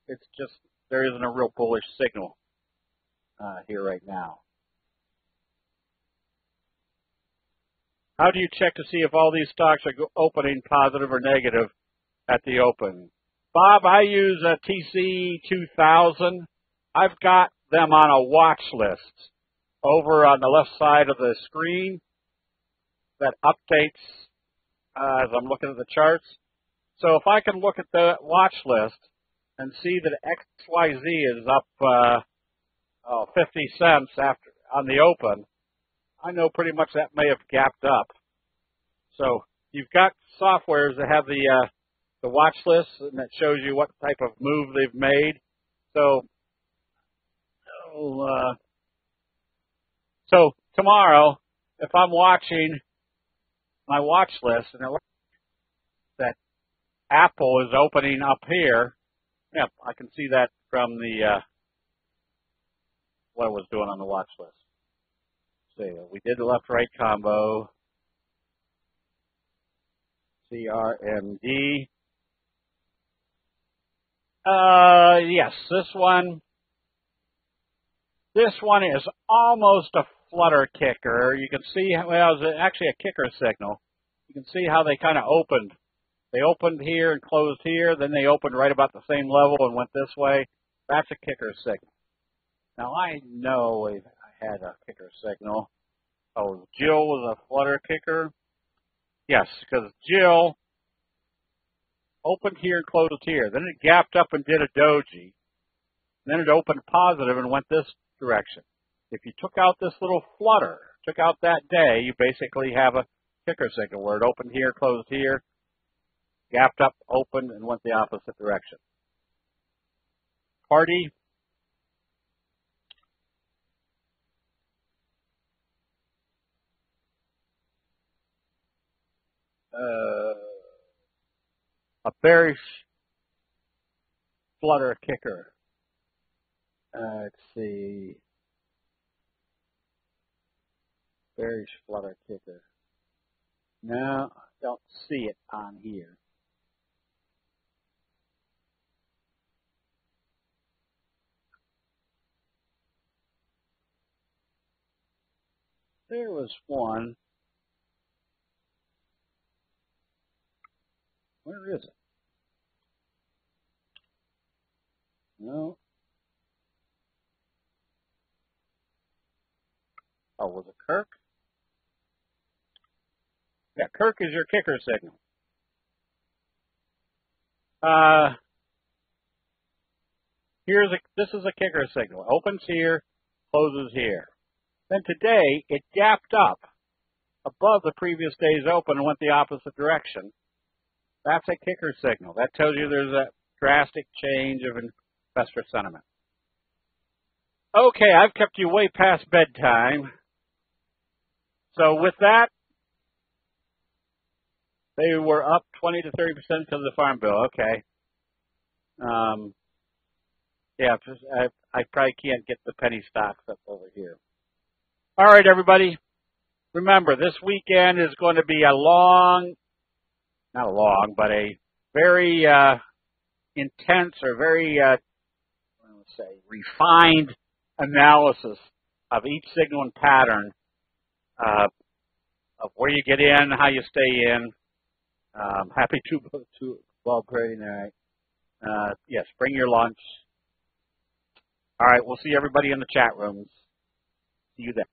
It's just there isn't a real bullish signal here right now. How do you check to see if all these stocks are opening positive or negative at the open? Bob, I use a TC 2000. I've got them on a watch list over on the left side of the screen that updates as I'm looking at the charts. So if I can look at the watch list and see that XYZ is up 50 cents after on the open, I know pretty much that may have gapped up. So you've got softwares that have the watch list, and that shows you what type of move they've made. So tomorrow, if I'm watching my watch list and it looks that Apple is opening up here, yeah, I can see that from the what I was doing on the watch list. See, we did the left-right combo. CRMD. Yes, this one is almost a flutter kicker. You can see, well, it's actually a kicker signal. You can see how they kind of opened. They opened here and closed here, then they opened right about the same level and went this way. That's a kicker signal. Now, I know I had a kicker signal. Oh, Jill was a flutter kicker? Yes, because Jill opened here and closed here. Then it gapped up and did a doji. Then it opened positive and went this direction. If you took out this little flutter, took out that day, you basically have a kicker signal where it opened here, closed here, gapped up, opened, and went the opposite direction. Party. A bearish flutter kicker. Let's see. Bearish flutter kicker. No, I don't see it on here. There was one. Where is it? No. Oh, was it Kirk? Yeah, Kirk is your kicker signal. This is a kicker signal. Opens here, closes here. Then today, it gapped up above the previous day's open and went the opposite direction. That's a kicker signal. That tells you there's a drastic change of investor sentiment. Okay, I've kept you way past bedtime. So with that, they were up 20 to 30% because of the Farm Bill. Okay. Yeah, I probably can't get the penny stocks up over here. All right, everybody. Remember, this weekend is going to be a but a very intense or very, refined analysis of each signal and pattern of where you get in, how you stay in. Happy to ball party night. Yes, bring your lunch. All right, we'll see everybody in the chat rooms. See you then.